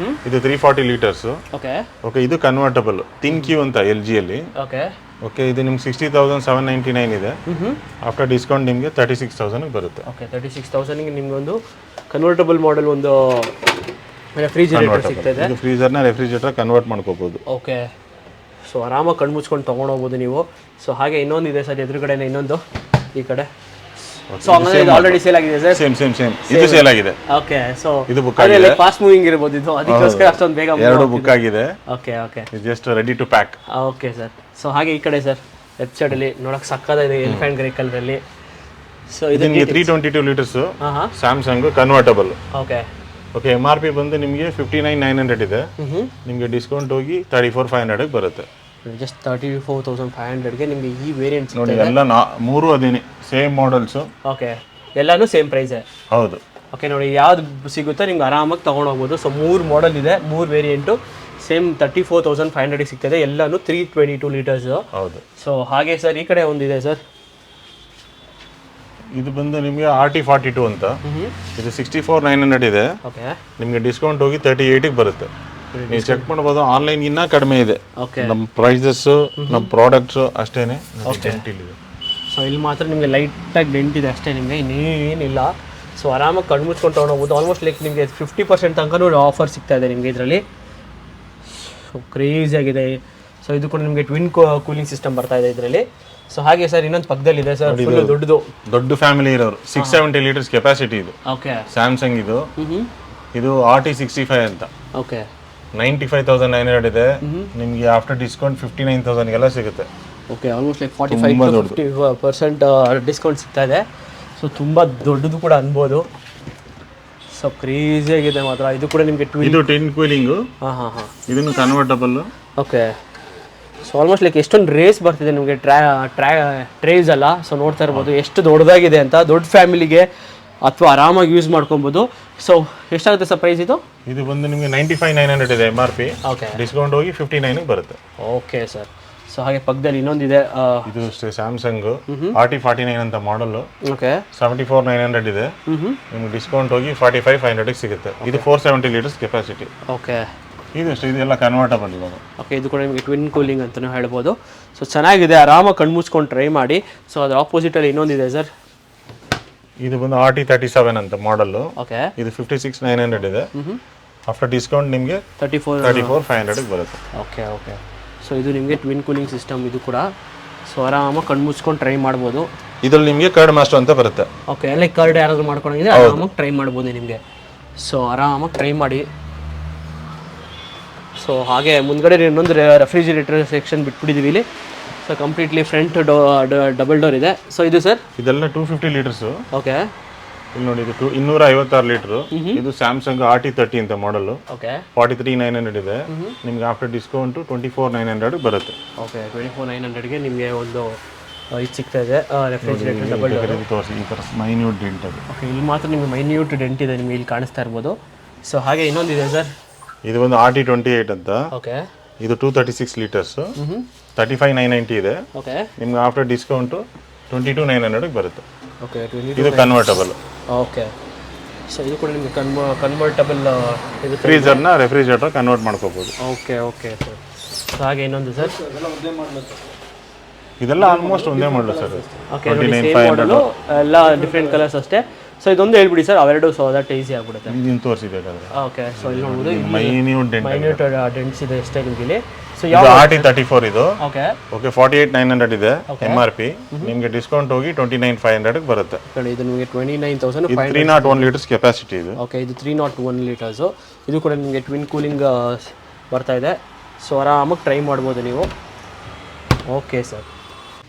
340 ಲೀಟರ್ಸ್. ಓಕೆ, ಓಕೆ, ಇದು ಕನ್ವರ್ಟಬಲ್ ಥಿನ್ ಕ್ಯೂ ಅಂತ LG ಅಲ್ಲಿ. ಓಕೆ, ಓಕೆ, ಇದು ನಿಮ್ಗೆ 60,799 ಇದೆ. ಆಫ್ಟರ್ ಡಿಸ್ಕೌಂಟ್ ನಿಮಗೆ 36,000 ಬರುತ್ತೆ. ಓಕೆ, 36,000ಗೆ ನಿಮ್ಗೆ ಒಂದು ಕನ್ವರ್ಟಬಲ್ ಮಾಡೆಲ್ ಒಂದು ರೆಫ್ರಿಜರೇಟರ್ ಸಿಗ್ತದೆ. ಇದು ಫ್ರೀಜರ್ನ ರೆಫ್ರಿಜರೇಟರ್ ಕನ್ವರ್ಟ್ ಮಾಡ್ಕೋಬಹುದು. ಓಕೆ, ಸೊ ಆರಾಮಾಗಿ ಕಣ್ಣು ಮುಚ್ಕೊಂಡು ತೊಗೊಂಡು ಹೋಗ್ಬೋದು ನೀವು. ಸೊ ಹಾಗೆ ಇನ್ನೊಂದಿದೆ ಸರ್ ಎದುರುಗಡೆನೇ ಇನ್ನೊಂದು ಈ ಕಡೆ. ಸೊ ಹಂಗಂದ್ರೆ ಇದು ಆಲ್ರೆಡಿ ಸೇಲ್ ಆಗಿದೆ ಸರ್? ಸೇಮ್ ಇದು ಸೇಲ್ ಆಗಿದೆ. ಓಕೆ, ಸೊ ಇದು ಬುಕ್ ಆಗಿದೆ, ಫಾಸ್ಟ್ ಮೂವಿಂಗ್ ಇರಬಹುದು ಇದು, ಅದಕ್ಕೋಸ್ಕರ ಅಷ್ಟೊಂದು ಬೇಗ ಎರಡು ಬುಕ್ ಆಗಿದೆ. Okay, okay, just ready to pack. Okay sir. So ಹಾಗೆ ಈ ಕಡೆ ಸರ್ ಲೆಫ್ಟ್ ಸೈಡ್ ಅಲ್ಲಿ ನೋಡಕ್ ಸಕ್ಕತ್ತಾಗಿದೆ ಎಲಿಫೆಂಟ್ ಗ್ರೇ ಕಲರ್ ಅಲ್ಲಿ. ಸೊ ಇದು 322 litres Samsung convertible. Okay, okay, MRP ಬಂದು ನಿಮಗೆ 59,900 ಇದೆ. ನಿಮಗೆ ಡಿಸ್ಕೌಂಟ್ ಹೋಗಿ 34,500 ಬರುತ್ತೆ. ಜಸ್ಟ್ 34,500ಗೆ ನಿಮಗೆ ಈ ವೇರಿಯಂಟ್ ನೋಡಿ. ಎಲ್ಲ ಮೂರು ಅದೇನೆ ಸೇಮ್ ಮಾಡಲ್ಸ್. ಓಕೆ, ಎಲ್ಲಾನು ಸೇಮ್ ಪ್ರೈಸೇ. ಹೌದು. ಓಕೆ, ನೋಡಿ ಯಾವ್ದು ಸಿಗುತ್ತೋ ನಿಮ್ಗೆ ಆರಾಮಾಗಿ ತೊಗೊಂಡು ಹೋಗ್ಬೋದು. ಸೊ 3 ಮಾಡೆಲ್ ಇದೆ, 3 ವೇರಿಯಂಟು, ಸೇಮ್ 34,500 ಸಿಗ್ತದೆ. ಎಲ್ಲಾನು 322 ಲೀಟರ್ಸ್. ಹೌದು. ಸೊ ಹಾಗೆ ಸರ್ ಈ ಕಡೆ ಒಂದಿದೆ ಸರ್, ಇದು ಬಂದು ನಿಮಗೆ RT42 ಅಂತ. ಇದು 64,900 ಇದೆ. ಓಕೆ, ನಿಮಗೆ ಡಿಸ್ಕೌಂಟ್ ಹೋಗಿ 38ಗೆ ಬರುತ್ತೆ. ನೀವು ಚೆಕ್ ಮಾಡ್ಬೋದು, ಆನ್ಲೈನ್ ಇನ್ನೂ ಕಡಿಮೆ ಇದೆ. ಓಕೆ, ನಮ್ಮ ಪ್ರೈಸಸ್, ನಮ್ಮ ಪ್ರಾಡಕ್ಟ್ಸ್ ಅಷ್ಟೇನೆ. ಸೊ ಇಲ್ಲಿ ಮಾತ್ರ ನಿಮಗೆ ಲೈಟಾಗಿ ಡೆಂಟ್ ಇದೆ ಅಷ್ಟೇ, ನಿಮಗೆ ಇನ್ನೇನಿಲ್ಲ. ಸೊ ಆರಾಮಾಗಿ ಕಣ್ಣು ಮುಚ್ಕೊಂಡು ತೊಗೊಂಡೋಗ್ಬೋದು. ಆಲ್ಮೋಸ್ಟ್ ಲೈಕ್ ನಿಮಗೆ 50% ತನಕ ಆಫರ್ ಸಿಗ್ತಾ ಇದೆ ನಿಮಗೆ ಇದರಲ್ಲಿ. ಸೊ ಕ್ರೇಜಿ ಆಗಿದೆ. ಸೊ ಇದು ಕೂಡ ನಿಮಗೆ ಟ್ವಿನ್ ಕೂಲಿಂಗ್ ಸಿಸ್ಟಮ್ ಬರ್ತಾ ಇದೆ ಇದರಲ್ಲಿ. ಸೊ ಹಾಗೆ ಸರ್ ಇನ್ನೊಂದು ಪಕ್ಕದಲ್ಲಿದೆ ಸರ್, ಫುಲ್ ದೊಡ್ಡ ಫ್ಯಾಮಿಲಿ ಇರೋರು 670 ಲೀಟರ್ಸ್ ಕೆಪಾಸಿಟಿ ಇದು. ಓಕೆ, ಸ್ಯಾಮ್ಸಂಗ್ ಇದು. ಇದು RT65 ಅಂತ. ಓಕೆ, 95,900 ಇದೆ. ನಿಮಗೆ ಆಫ್ಟರ್ ಡಿಸ್ಕೌಂಟ್ 59,000 ಸಿಗುತ್ತೆ. ಓಕೆ, ಆಲ್ಮೋಸ್ಟ್ ಲೈಕ್ 45% ಡಿಸ್ಕೌಂಟ್ ಸಿಗ್ತಾ ಇದೆ. ಸೊ ತುಂಬ ದೊಡ್ಡದು ಕೂಡ ಅನ್ಬೋದು. ಸೊ ಕ್ರೇಜಿ ಆಗಿದೆ ಮಾತ್ರ. ಇದು ಕೂಡ ನಿಮಗೆ ಟ್ವಿನ್ ಕೂಲಿಂಗು. ಇದನ್ನು convertible. Okay, so almost like ಎಷ್ಟೊಂದು ರೇಸ್ ಬರ್ತಿದೆ ನಿಮಗೆ ಟ್ರೇಸ್ ಅಲ್ಲ. ಸೊ ನೋಡ್ತಾ ಇರ್ಬೋದು ಎಷ್ಟು ದೊಡ್ಡದಾಗಿದೆ ಅಂತ. ದೊಡ್ಡ ಫ್ಯಾಮಿಲಿಗೆ ಅಥವಾ ಆರಾಮಾಗಿ ಯೂಸ್ ಮಾಡ್ಕೊಬೋದು. ಸೊ ಎಷ್ಟಾಗುತ್ತೆ ಸರ್ ಪ್ರೈಸ್ ಇದು? ಇದು ಬಂದು ನಿಮಗೆ 95,900 ಇದೆ MRP. ಓಕೆ, ಡಿಸ್ಕೌಂಟ್ ಹೋಗಿ 59 ಬರುತ್ತೆ. Okay sir. ಸೊ ಹಾಗೆ ಪಕ್ಕದಲ್ಲಿ ಇನ್ನೊಂದಿದೆ, ಇದು ಸ್ಯಾಮ್ಸಂಗ್ RT49 ಅಂತ ಮಾಡಲ್. ಓಕೆ, 74,900 ಇದೆ. ನಿಮ್ಗೆ ಡಿಸ್ಕೌಂಟ್ ಹೋಗಿ 45,500 ಸಿಗುತ್ತೆ. ಇದು 470 ಲೀಟರ್ಸ್ ಕೆಪಾಸಿಟಿ. ಓಕೆ, ಇದೆಲ್ಲ ಕನ್ವರ್ಟಬಲ್ ಇವಾಗ. ಓಕೆ, ಇದು ಕೂಡ ನಿಮಗೆ ಟ್ವಿನ್ ಕೂಲಿಂಗ್ ಅಂತಲೂ ಹೇಳ್ಬೋದು. ಸೊ ಚೆನ್ನಾಗಿದೆ, ಆರಾಮಾಗಿ ಕಣ್ಮುಚ್ಕೊಂಡು ಟ್ರೈ ಮಾಡಿ. ಸೊ ಅದ್ರ ಆಪೋಸಿಟಲ್ಲಿ ಇನ್ನೊಂದಿದೆ ಸರ್, ಇದು ಬಂದು RT37 ಅಂತ ಮಾಡಲ್. ಓಕೆ, ಇದು 56,900 ಇದೆ. ಆಫ್ಟರ್ ಡಿಸ್ಕೌಂಟ್ ನಿಮಗೆ 34,500 ಬರುತ್ತೆ. Okay, okay. ಸೊ ಇದು ನಿಮಗೆ ಟ್ವಿನ್ ಕೂಲಿಂಗ್ ಸಿಸ್ಟಮ್ ಇದು ಕೂಡ. ಸೊ ಆರಾಮಾಗಿ ಕಣ್ಮುಚ್ಕೊಂಡು ಟ್ರೈ ಮಾಡ್ಬೋದು. ಇದರಲ್ಲಿ ನಿಮಗೆ ಕಾರ್ಡ್ ಮಾಸ್ಟರ್ ಅಂತ ಬರುತ್ತೆ. ಓಕೆ, ಎಲ್ಲ ಕಾರ್ಡ್ ಯಾರಾದರೂ ಮಾಡ್ಕೊಂಡಿದ್ರೆ ಆರಾಮಾಗಿ ಟ್ರೈ ಮಾಡ್ಬೋದು ನಿಮಗೆ. ಸೊ ಆರಾಮಾಗಿ ಟ್ರೈ ಮಾಡಿ. ಸೊ ಹಾಗೆ ಮುಂದ್ಗಡೆ ಇನ್ನೊಂದು ರೆಫ್ರಿಜಿರೇಟರ್ ಸೆಕ್ಷನ್ ಬಿಟ್ಬಿಟ್ಟಿದ್ದೀವಿ ಇಲ್ಲಿ. So completely front double door ಇದೆ. ಸೊ ಇದು ಸರ್ ಇದೆಲ್ಲ 250 ಲೀಟರ್ಸು. ಓಕೆ, ಇಲ್ಲಿ ನೋಡಿ, ಇದು 256 ಲೀಟರ್. ಇದು ಸ್ಯಾಮ್ಸಂಗ್ RT30 ಅಂತ ಮಾಡಲ್. ಓಕೆ, 43,900 ಇದೆ. ನಿಮ್ಗೆ ಆಫ್ಟರ್ ಡಿಸ್ಕೌಂಟ್ 24,900 ಬರುತ್ತೆ. ಓಕೆ, 24,900ಗೆ ನಿಮಗೆ ಒಂದು ಇದು ಸಿಗ್ತಾ ಇದೆ ರೆಫ್ರಿಜಿರೇಟರ್ ಡಬಲ್ ಡೋರ್. ತೋರಿಸಿ, ಈ ಥರ ಮೈನ್ಯೂಟ್ ಡೆಂಟ್ ಅದು. ಓಕೆ, ಇಲ್ಲಿ ಮಾತ್ರ ನಿಮಗೆ ಮೈನ್ಯೂಟ್ ಡೆಂಟ್ ಇದೆ, ನಿಮಗೆ ಇಲ್ಲಿ ಕಾಣಿಸ್ತಾ ಇರ್ಬೋದು. ಸೊ ಹಾಗೆ ಇನ್ನೊಂದಿದೆ ಸರ್, ಇದು ಒಂದು RT28 ಅಂತ. ಓಕೆ, ಇದು 236 ಲೀಟರ್ಸ್. 35,990 ಇದೆ. ಓಕೆ, ನಿಮ್ಗೆ ಆಫ್ಟರ್ ಡಿಸ್ಕೌಂಟು 22,900 ಬರುತ್ತೆ. ಓಕೆ, ಇದು ಕನ್ವರ್ಟಬಲ್. ಓಕೆ. ಸೊ ಇದು ಕೂಡ ನಿಮಗೆ ಕನ್ವರ್ಟಬಲ್ ಇದು ಫ್ರೀಜರ್ನ ರೆಫ್ರಿಜರೇಟರ್ ಕನ್ವರ್ಟ್ ಮಾಡ್ಕೋಬೋದು. Okay, okay sir. ಸೊ ಹಾಗೆ ಇನ್ನೊಂದು ಸರ್, ಇದೆಲ್ಲ ಆಲ್ಮೋಸ್ಟ್ ಒಂದೇ ಮಾಡಲು ಸರ್. ಓಕೆ, ಎಲ್ಲ ಡಿಫ್ರೆಂಟ್ ಕಲರ್ಸ್ ಅಷ್ಟೇ. ಸೊ ಇದೊಂದು ಹೇಳ್ಬಿಡಿ ಸರ್, ಅವೆರಡು, ಸೊ ದಟ್ ಈಸಿ ಆಗ್ಬಿಡುತ್ತೆ. ಇದನ್ನು ತೋರಿಸಿಬೇಕಾದ್ರೆ. ಓಕೆ, ಸೊ ಇಲ್ಲಿ ನೋಡ್ಬೋದು, ಮೈನ್ಯೂಟ್ ಡೆಂಟ್ಸ್ ಇದೆ ಅಷ್ಟೇ ನಿಮಗೆ ಇಲ್ಲಿ. ಸೊ ಇದು RT34 ಇದು. ಓಕೆ, ಓಕೆ, 48,900 ಇದೆ MRP. ನಿಮಗೆ ಡಿಸ್ಕೌಂಟ್ ಹೋಗಿ 29,500 ಬರುತ್ತೆ. ಇದು ನಿಮಗೆ 29,500. 301 ಲೀಟರ್ಸ್ ಕೆಪಾಸಿಟಿ ಇದು. ಓಕೆ, ಇದು 301 ಲೀಟರ್ಸು. ಇದು ಕೂಡ ನಿಮಗೆ ಟ್ವಿನ್ ಕೂಲಿಂಗ್ ಬರ್ತಾ ಇದೆ. ಸೊ ಆರಾಮಾಗಿ ಟ್ರೈ ಮಾಡ್ಬೋದು ನೀವು. Okay sir.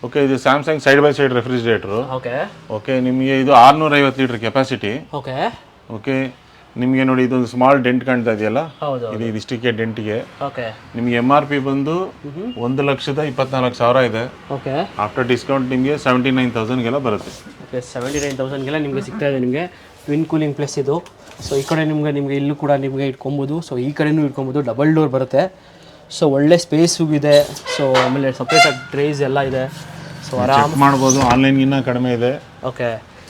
ಓಕೆ, ಇದು Samsung side by side refrigerator. Okay, okay, ನಿಮಗೆ ಇದು 650 ಲೀಟರ್ ಕೆಪಾಸಿಟಿ. ಓಕೆ, ಓಕೆ, ನಿಮಗೆ ನೋಡಿ ಇದೊಂದು ಸ್ಮಾಲ್ ಡೆಂಟ್ ಕಾಣ್ತಾ ಇದೆಯಲ್ಲ, ಹೌದು, ಇದು ಇದಿಷ್ಟಕ್ಕೆ ಡೆಂಟ್ಗೆ. ಓಕೆ, ನಿಮಗೆ MRP ಬಂದು 1,24,000 ಇದೆ. ಓಕೆ, ಆಫ್ಟರ್ ಡಿಸ್ಕೌಂಟ್ ನಿಮಗೆ 79,000ಗೆಲ್ಲ ಬರುತ್ತೆ. ಓಕೆ, 79,000ಗೆಲ್ಲ ನಿಮಗೆ ಸಿಗ್ತಾ ಇದೆ. ನಿಮಗೆ ಟ್ವಿನ್ ಕೂಲಿಂಗ್ ಪ್ಲಸ್ ಇದು. ಸೊ ಈ ಕಡೆ ನಿಮಗೆ ಇಲ್ಲೂ ಕೂಡ ನಿಮಗೆ ಇಟ್ಕೊಬೋದು. ಸೊ ಈ ಕಡೆನೂ ಇಟ್ಕೊಬೋದು. ಡಬಲ್ ಡೋರ್ ಬರುತ್ತೆ. ಸೊ ಒಳ್ಳೆ ಸ್ಪೇಸು ಇದೆ. ಸೊ ಆಮೇಲೆ ಸಪ್ರೇಟಾಗಿ ಟ್ರೇಸ್ ಎಲ್ಲ ಇದೆ. ಸೊ ಆರಾಮ್ ಮಾಡ್ಬೋದು. ಆನ್ಲೈನ್ಗಿನ್ನ ಕಡಿಮೆ ಇದೆ. ಓಕೆ,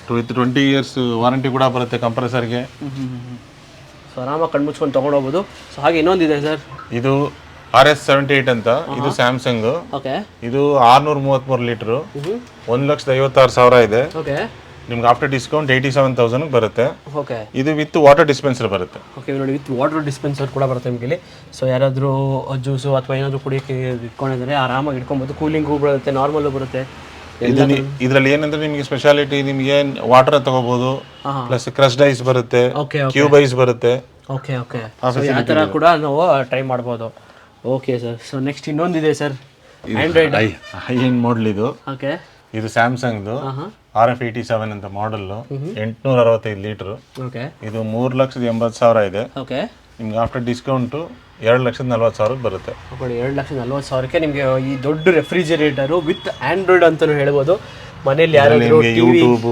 20 ಇಯರ್ಸ್ ವಾರಂಟಿ ಕೂಡ ಬರುತ್ತೆ ಕಂಪ್ರೆಸರ್ಗೆ. ಸೊ ಆರಾಮಾಗಿ ಕಣ್ಮುಚ್ಕೊಂಡು ತೊಗೊಂಡೋಗ್ಬೋದು. ಸೊ ಹಾಗೆ ಇನ್ನೊಂದಿದೆ ಸರ್, ಇದು RS78 ಅಂತ. ಇದು ಸ್ಯಾಮ್ಸಂಗ್. ಓಕೆ, ಇದು 633 ಲೀಟ್ರು. 1,56,000 ಇದೆ. ಓಕೆ, ನಿಮ್ಗೆ ಆಫ್ಟರ್ ಡಿಸ್ಕೌಂಟ್ 87,000 ಬರುತ್ತೆ. ಓಕೆ, ಇದು ವಿತ್ ವಾಟರ್ ಡಿಸ್ಪೆನ್ಸರ್ ಬರುತ್ತೆ. ಓಕೆ, ನೋಡಿ ವಿತ್ ವಾಟರ್ ಡಿಸ್ಪೆನ್ಸರ್ ಕೂಡ ಬರುತ್ತೆ ನಿಮಗೆ ಇಲ್ಲಿ. ಸೊ ಯಾರಾದರೂ ಜ್ಯೂಸು ಅಥವಾ ಏನಾದರೂ ಕುಡಿಯೋಕ್ಕೆ ಇಟ್ಕೊಂಡಿದ್ದಾರೆ ಆರಾಮಾಗಿ ಇಟ್ಕೊಬೋದು. ಕೂಲಿಂಗು ಬರುತ್ತೆ, ನಾರ್ಮಲ್ಲು ಬರುತ್ತೆ. ಇದರಲ್ಲಿ ಏನಂದ್ರೆ ನಿಮಗೆ ಸ್ಪೆಷಾಲಿಟಿ, ನಿಮಗೆ ವಾಟರ್ ತಗೋಬಹುದು, ಪ್ಲಸ್ ಕ್ರಶ್ಡ್ ಐಸ್ ಬರುತ್ತೆ, ಕ್ಯೂಬ್ ಐಸ್ ಬರುತ್ತೆ. ಓಕೆ, ಓಕೆ, ಆ ಥರ ಕೂಡ ನಾವು ಟ್ರೈ ಮಾಡ್ಬೋದು. Okay sir. ಸೊ ನೆಕ್ಸ್ಟ್ ಇನ್ನೊಂದಿದೆ sir, Android high end model ಇದು. ಓಕೆ, ಇದು ಸ್ಯಾಮ್ಸಂಗ್ದು RF87 ಅಂತ ಮಾಡಲ್. 865 ಲೀಟರ್. ಓಕೆ, ಇದು 3,80,000 ಇದೆ. ಓಕೆ, ನಿಮ್ಗೆ ಆಫ್ಟರ್ ಡಿಸ್ಕೌಂಟು 2,40,000 ಬರುತ್ತೆ. 2,40,000ಕ್ಕೆ ನಿಮಗೆ ಈ ದೊಡ್ಡ ರೆಫ್ರಿಜಿರೇಟರು ವಿತ್ ಆಂಡ್ರಾಯ್ಡ್ ಅಂತಲೂ ಹೇಳ್ಬೋದು. ಮನೇಲಿ ಯಾರಾದರೂ ಯೂಟ್ಯೂಬ್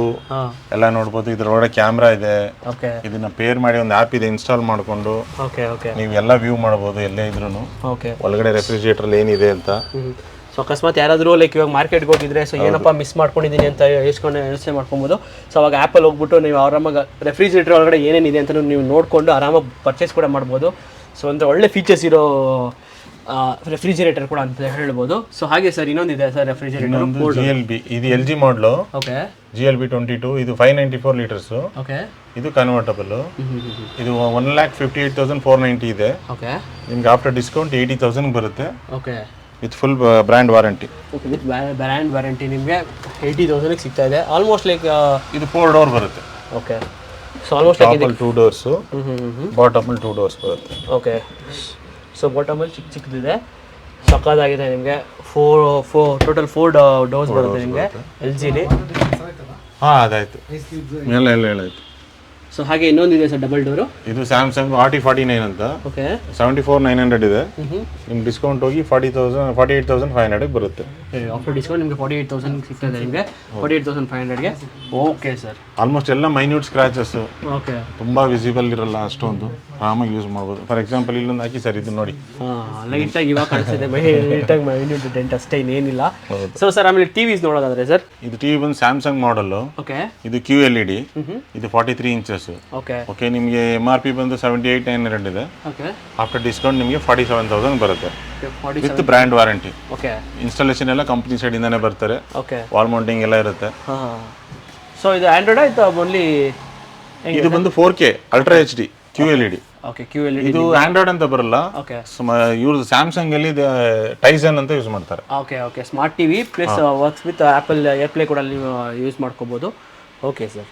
ಎಲ್ಲ ನೋಡ್ಬೋದು. ಇದ್ರೊಳಗಡೆ ಕ್ಯಾಮ್ರಾ ಇದೆ. ಓಕೆ, ಇದನ್ನ ಪೇರ್ ಮಾಡಿ ಒಂದು ಆ್ಯಪ್ ಇದೆ, ಇನ್ಸ್ಟಾಲ್ ಮಾಡಿಕೊಂಡು ಓಕೆ, ಓಕೆ, ನೀವು ಎಲ್ಲ ವ್ಯೂ ಮಾಡ್ಬೋದು ಎಲ್ಲೇ ಇದ್ರೂ. ಓಕೆ, ಒಳಗಡೆ ರೆಫ್ರಿಜಿರೇಟರ್ ಏನಿದೆ ಅಂತ. ಸೊ ಅಕಸ್ಮಾತ್ ಯಾರಾದರೂ ಲೈಕ್ ಇವಾಗ ಮಾರ್ಕೆಟ್ಗೆ ಹೋಗಿದ್ರೆ, ಸೊ ಏನಪ್ಪ ಮಿಸ್ ಮಾಡ್ಕೊಂಡಿದ್ದೀನಿ ಅಂತ ಯೋಚನೆ ಮಾಡ್ಕೊಬೋದು. ಸೊ ಅವಾಗ ಆ್ಯಪಲ್ಲಿ ಹೋಗ್ಬಿಟ್ಟು ನೀವು ಆರಾಮಾಗಿ ರೆಫ್ರಿಜಿರೇಟರ್ ಒಳಗಡೆ ಏನೇನಿದೆ ಅಂತ ನೀವು ನೋಡಿಕೊಂಡು ಆರಾಮಾಗಿ ಪರ್ಚೇಸ್ ಕೂಡ ಮಾಡ್ಬೋದು. ಸೊ ಅಂದರೆ ಒಳ್ಳೆ ಫೀಚರ್ಸ್ ಇರೋ ರೆಫ್ರಿಜಿರೇಟರ್ ಕೂಡ ಅಂತ ಹೇಳ್ಬೋದು. ಸೊ ಹಾಗೆ ಸರ್ ಇನ್ನೊಂದಿದೆ ಸರ್ ರೆಫ್ರಿಜಿರೇಟರ್ GLB. ಇದು LG ಮಾಡಲು. Okay, GLB 22. ಇದು 594 ಲೀಟರ್ಸ್. ಓಕೆ, ಇದು ಕನ್ವರ್ಟಬಲ್. ಇದು 1,58,490 ಇದೆ. ಓಕೆ, ನಿಮ್ಗೆ ಆಫ್ಟರ್ ಡಿಸ್ಕೌಂಟ್ 80,000 ಬರುತ್ತೆ. Okay, with full brand warranty. Okay, with brand warranty ನಿಮಗೆ 80,000ಗೆ ಸಿಗ್ತಾ ಇದೆ. ಆಲ್ಮೋಸ್ಟ್ ಲೈಕ್ ಇದು 4 ಡೋರ್ ಬರುತ್ತೆ. Okay, so almost like 2 doors, ಬಾಟಮಲ್ಲಿ 2 ಡೋರ್ಸ್ ಬರುತ್ತೆ. ಓಕೆ, ಸೊ ಬಾಟಮಲ್ಲಿ ಚಿಕ್ಕದಿದೆ, ಸಕ್ಕದಾಗಿದೆ. ನಿಮಗೆ ಟೋಟಲ್ 4 ಡೋರ್ಸ್ ಬರುತ್ತೆ ನಿಮಗೆ LGಲಿ. ಹಾಂ, ಅದಾಯಿತು, ಎಲ್ಲ ಹೇಳಾಯಿತು. ಸೊ ಹಾಗೆ ಇನ್ನೊಂದಿದೆ ಸರ್ ಡಬಲ್ ಡೋರು. ಇದು ಸ್ಯಾಮ್ಸಂಗ್ RT49 ಅಂತ. ಓಕೆ 74,900 ಇದೆ. ನಿಮ್ ಡಿಸ್ಕೌಂಟ್ ಹೋಗಿ 48,500 ಬರುತ್ತೆ. ಆಫ್ಟರ್ ಡಿಸ್ಕೌಂಟ್ ನಿಮಗೆ 48,000 ಸಿಗ್ತದೆ ನಿಮಗೆ 48,500ಗೆ. Okay sir. ಆಲ್ಮೋಸ್ಟ್ ಎಲ್ಲ ಮೈನ್ಯೂಟ್ ಸ್ಕ್ರಾಚಸ್. ಓಕೆ. ತುಂಬಾ ವಿಸಿಬಲ್ ಇರಲ್ಲ ಅಷ್ಟೊಂದು, ಆರಾಮಾಗಿ ಯೂಸ್ ಮಾಡ್ಬೋದು. ಫಾರ್ ಎಕ್ಸಾಂಪಲ್ ಇಲ್ಲೊಂದು ಹಾಕಿ ಸರ್ ಇದು ನೋಡಿ. ಲೈಟಾಗಿ ಇವಾಗ ಕಾಣಿಸ್ತಿದೆ, ಲೈಟಾಗಿ ಮೈನ್ಯೂಟ್ ಡೆಂಟ್ ಅಷ್ಟೇ, ಇನ್ನೇನಿಲ್ಲ. ಸೊ ಸರ್ ಆಮೇಲೆ ಟಿವಿಸ್ ನೋಡೋದಾದ್ರೆ ಸರ್, ಇದು ಟಿವಿ ಬಂದು ಸ್ಯಾಮ್ಸಂಗ್ ಮಾಡಲ್. ಓಕೆ. ಇದು QLED. ಇದು 43 ಇಂಚಸ್. ಓಕೆ. ಓಕೆ, ನಿಮಗೆ MRP ಬಂದು 78,900 ಇದೆ. ಓಕೆ. ಆಫ್ಟರ್ ಡಿಸ್ಕೌಂಟ್ ನಿಮಗೆ 47,000 ಬರುತ್ತೆ with brand warranty. Okay. Installation ಎಲ್ಲ ಕಂಪ್ನಿ ಸೈಡ್ ಇಂದಾನೆ ಬರ್ತಾರೆ. ಓಕೆ. ವಾಲ್ ಮೌಂಟಿಂಗ್ ಎಲ್ಲ ಇರುತ್ತೆ. ಸೊ ಇದು ಆಂಡ್ರಾಯ್ಡ್ ಆಯ್ತು ಓನ್ಲಿ? ಇದು ಬಂದು 4K ultra HD QLED. Okay. QLED. ಇದು ಆಂಡ್ರಾಯ್ಡ್ ಅಂತ ಬರಲ್ಲ. ಓಕೆ. ಇವ್ರು ಸ್ಯಾಮ್ಸಂಗ್ ಅಲ್ಲಿ ಟೈಸನ್ ಅಂತ ಯೂಸ್ ಮಾಡ್ತಾರೆ. Okay. Okay. Smart TV plus works with Apple AirPlay ಕೂಡ ನೀವು ಯೂಸ್ ಮಾಡ್ಕೋಬಹುದು. Okay sir.